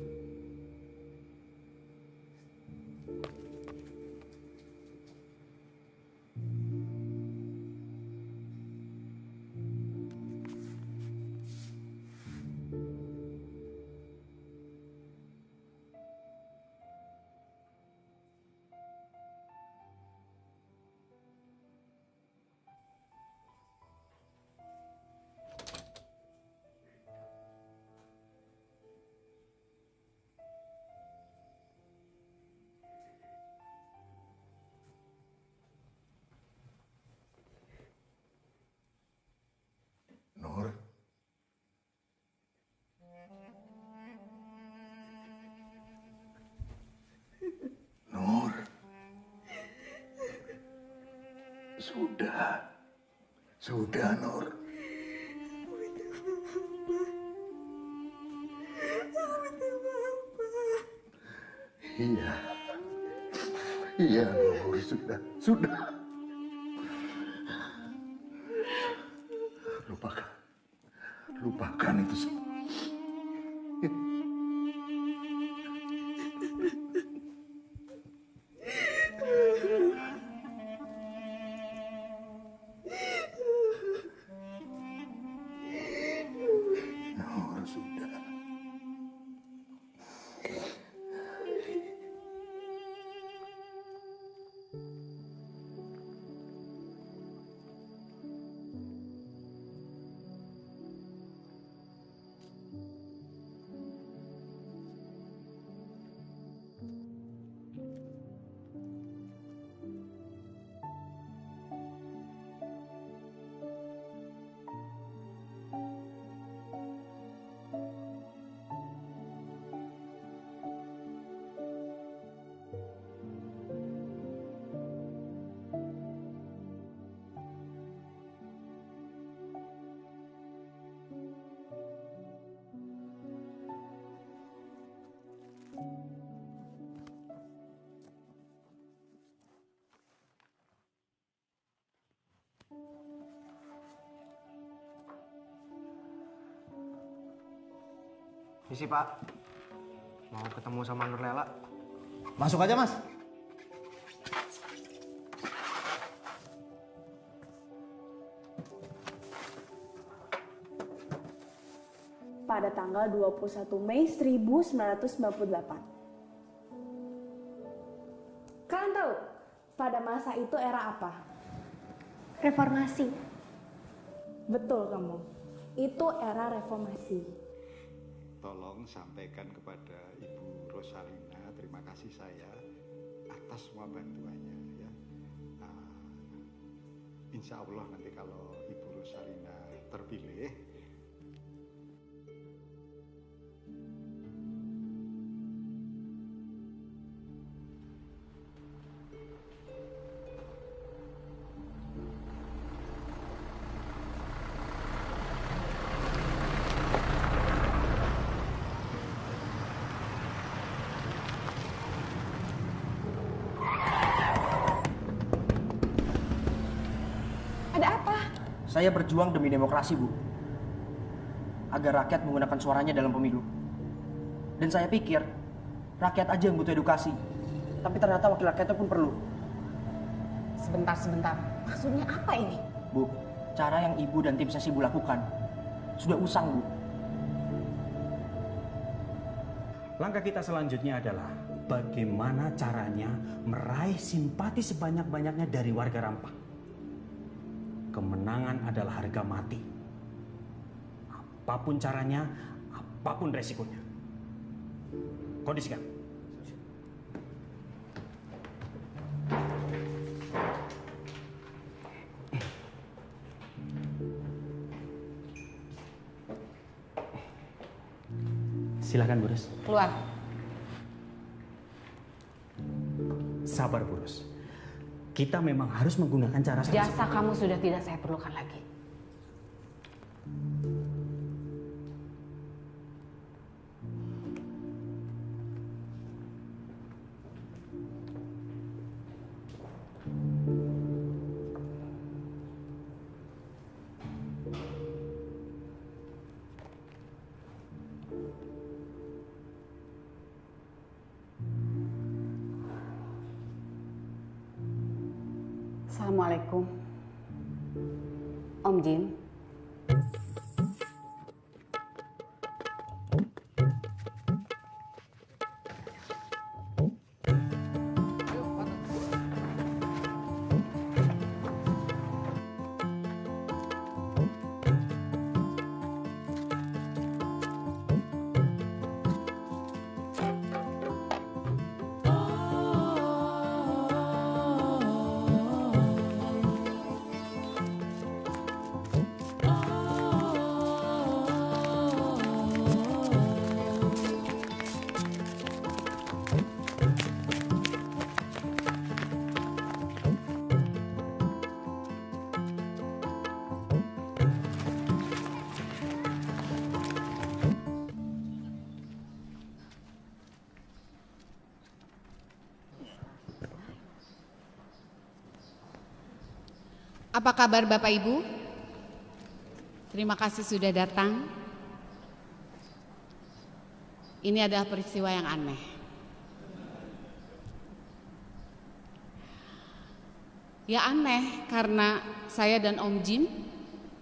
Sudah, Nur. Iya, Nur, sudah. Lupakan itu semua. Nur, sudah. Misi Pak, mau ketemu sama Nur Lela. Masuk aja Mas. Pada tanggal 21 Mei 1998. Kalian tahu pada masa itu era apa? Reformasi. Betul kamu. Itu era reformasi. Tolong sampaikan kepada Ibu Rosalina terima kasih saya atas semua bantuannya ya. Insya Allah nanti kalau Ibu Rosalina terpilih, saya berjuang demi demokrasi, Bu. Agar rakyat menggunakan suaranya dalam pemilu. Dan saya pikir, rakyat aja yang butuh edukasi. Tapi ternyata wakil rakyatnya pun perlu. Sebentar. Maksudnya apa ini? Bu, cara yang Ibu dan tim ses Ibu lakukan sudah usang, Bu. Langkah kita selanjutnya adalah bagaimana caranya meraih simpati sebanyak-banyaknya dari warga Rampang. Kemenangan adalah harga mati. Apapun caranya, apapun resikonya. Kondisikan. Silakan, Bu Ros. Keluar. Sabar, Bu Ros. Kita memang harus menggunakan cara Jasa kamu sudah tidak saya perlukan lagi. Assalamualaikum. Om Jin. Apa kabar Bapak Ibu? Terima kasih sudah datang. Ini adalah peristiwa yang aneh. Ya aneh karena saya dan Om Jim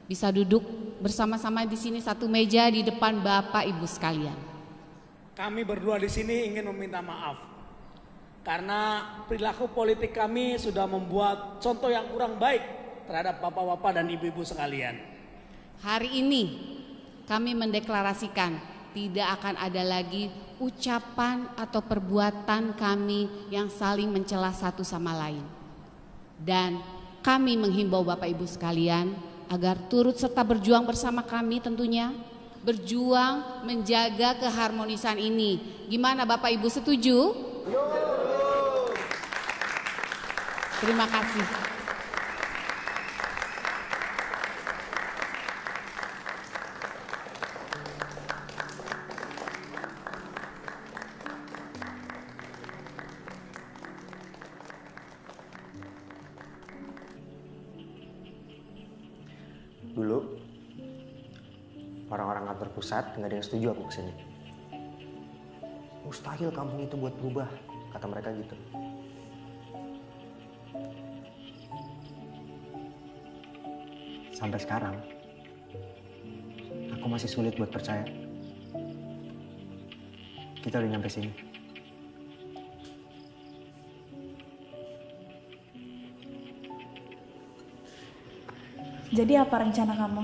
bisa duduk bersama-sama di sini satu meja di depan Bapak Ibu sekalian. Kami berdua di sini ingin meminta maaf karena perilaku politik kami sudah membuat contoh yang kurang baik terhadap bapak-bapak dan ibu-ibu sekalian. Hari ini kami mendeklarasikan tidak akan ada lagi ucapan atau perbuatan kami yang saling mencela satu sama lain. Dan kami menghimbau Bapak Ibu sekalian agar turut serta berjuang bersama kami tentunya. Berjuang menjaga keharmonisan ini. Gimana Bapak Ibu setuju? Terima kasih. Dulu orang-orang kantor pusat nggak ada yang setuju aku kesini. Mustahil kampung itu buat berubah, kata mereka gitu. Sampai sekarang, aku masih sulit buat percaya. Kita udah nyampe sini. Jadi apa rencana kamu?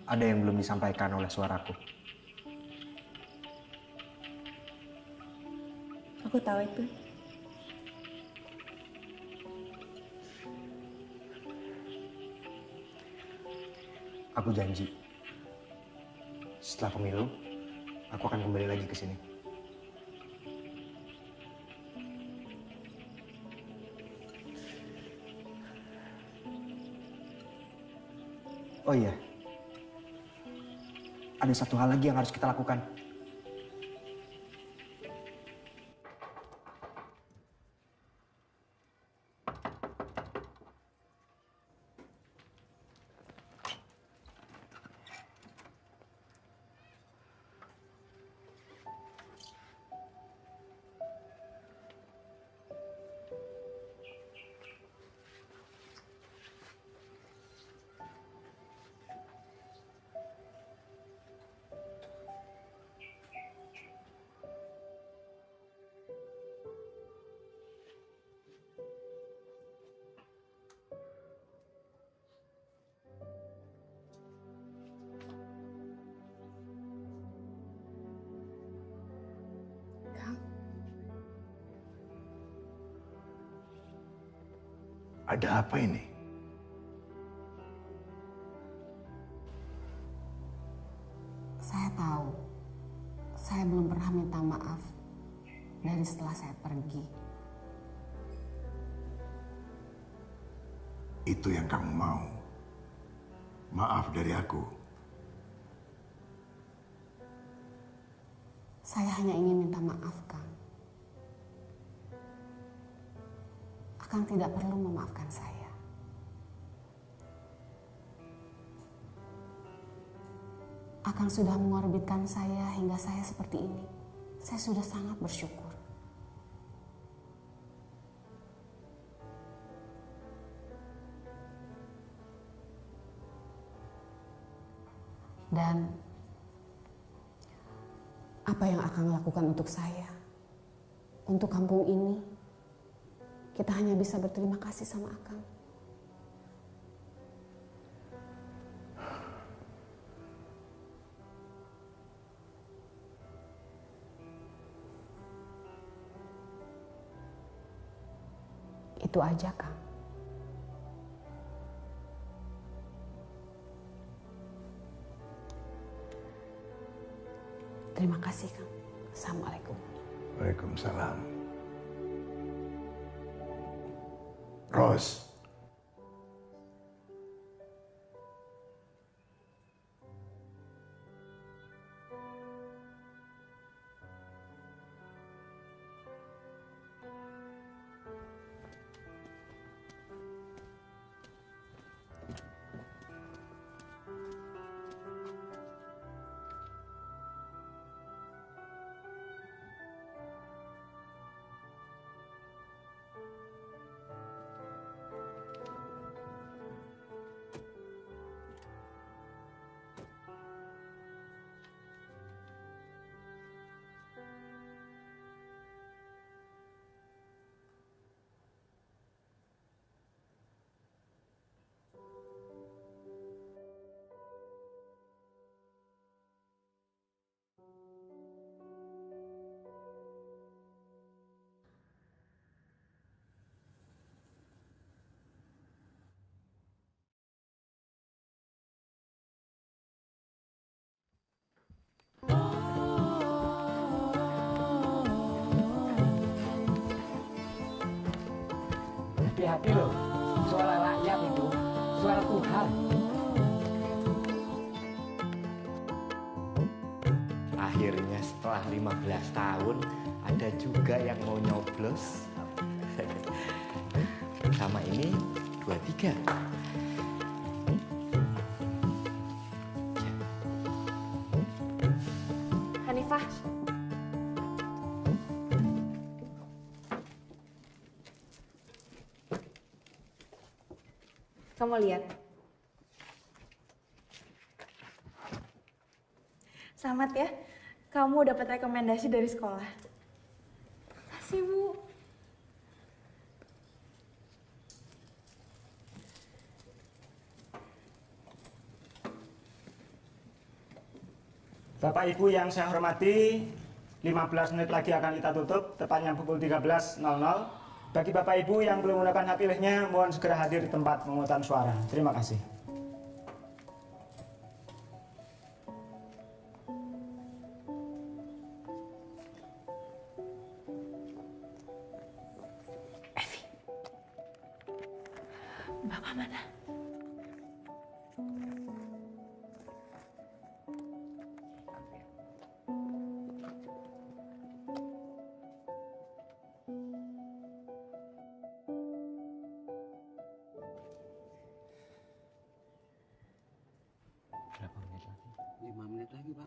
Ada yang belum disampaikan oleh suaraku. Aku tahu itu. Aku janji, setelah pemilu, aku akan kembali lagi ke sini. Oh iya, ada satu hal lagi yang harus kita lakukan. Ada apa ini? Saya tahu, saya belum pernah minta maaf dari setelah saya pergi. Itu yang kamu mau? Maaf dari aku. Saya hanya ingin minta maaf, Kang. Akang tidak perlu memaafkan saya. Akang sudah mengorbitkan saya hingga saya seperti ini. Saya sudah sangat bersyukur. Dan apa yang Akang lakukan untuk saya, untuk kampung ini, kita hanya bisa berterima kasih sama Akang. Itu aja, Kang. Terima kasih, Kang. Assalamualaikum. Waalaikumsalam. Ros. hati loh. Suara rakyat itu, suara Tuhan. Akhirnya setelah 15 tahun, ada juga yang mau nyoblos. Sama ini 23. Hanifah. Kamu lihat. Selamat ya, kamu dapat rekomendasi dari sekolah. Makasih, Bu. Bapak Ibu yang saya hormati, 15 menit lagi akan kita tutup, tepatnya pukul 13.00. Bagi Bapak Ibu yang belum menggunakan hak pilihnya, mohon segera hadir di tempat pemungutan suara. Terima kasih. Bapak mana? Berapa menit lagi? 5 menit lagi, Pak.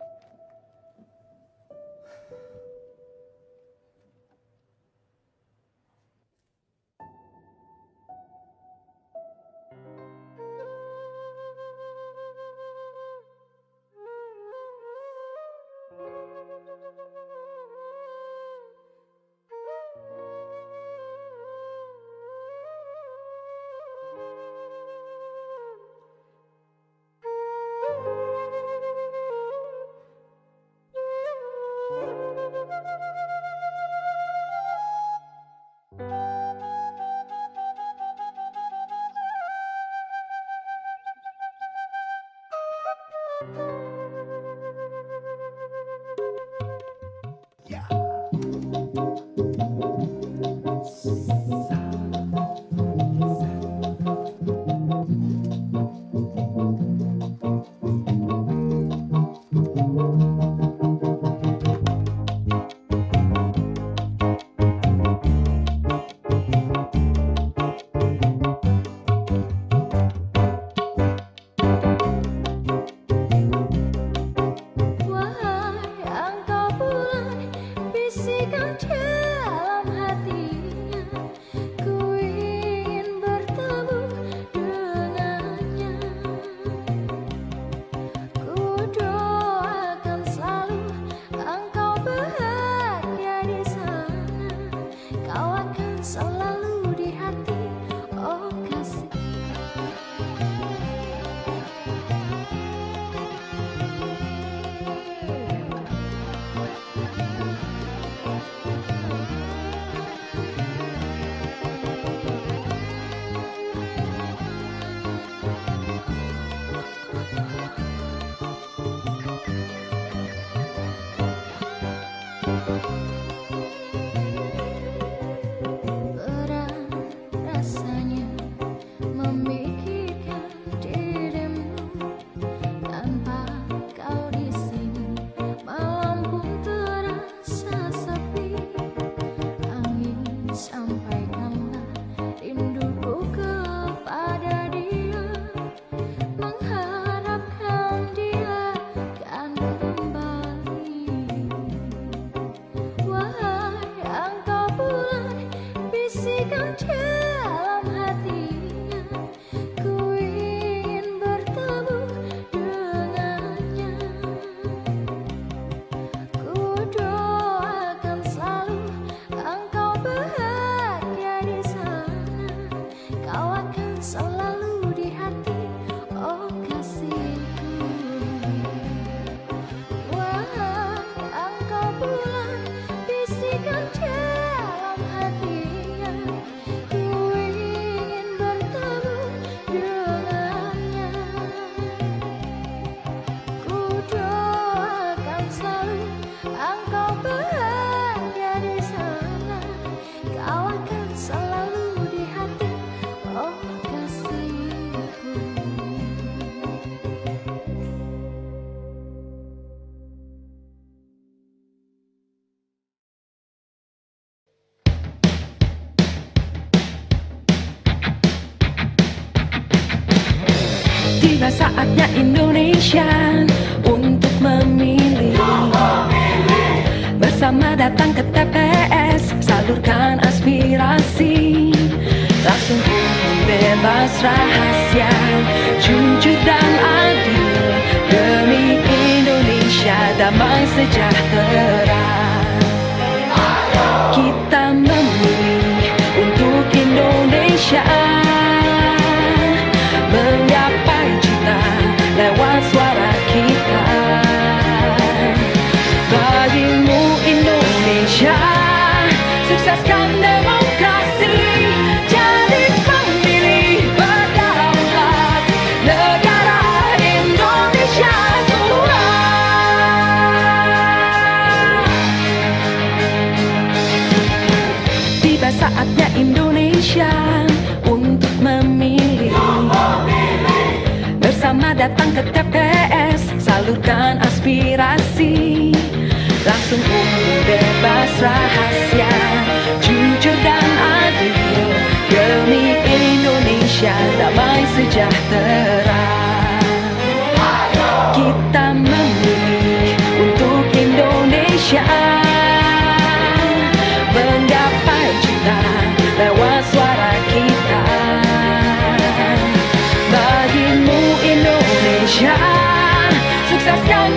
Tiba saatnya Indonesia untuk memilih. Bersama datang ke TPS, salurkan aspirasi. Langsung umum, bebas, rahasia, jujur dan adil. Demi Indonesia damai sejahtera. Kita memilih untuk Indonesia, menggapai cita lewat suara kita. Bagimu Indonesia, sukseskan demokrasi, jadi pemilih berdaulat negara Indonesia Tiba saatnya Indonesia untuk memilih. Bersama datang ke TPS, salurkan aspirasi. Langsung umum, bebas, rahasia, jujur dan adil. Demi Indonesia damai sejahtera. Kita memilih untuk Indonesia, menggapai cita lewat suara kita. Bagimu Indonesia, sukseskan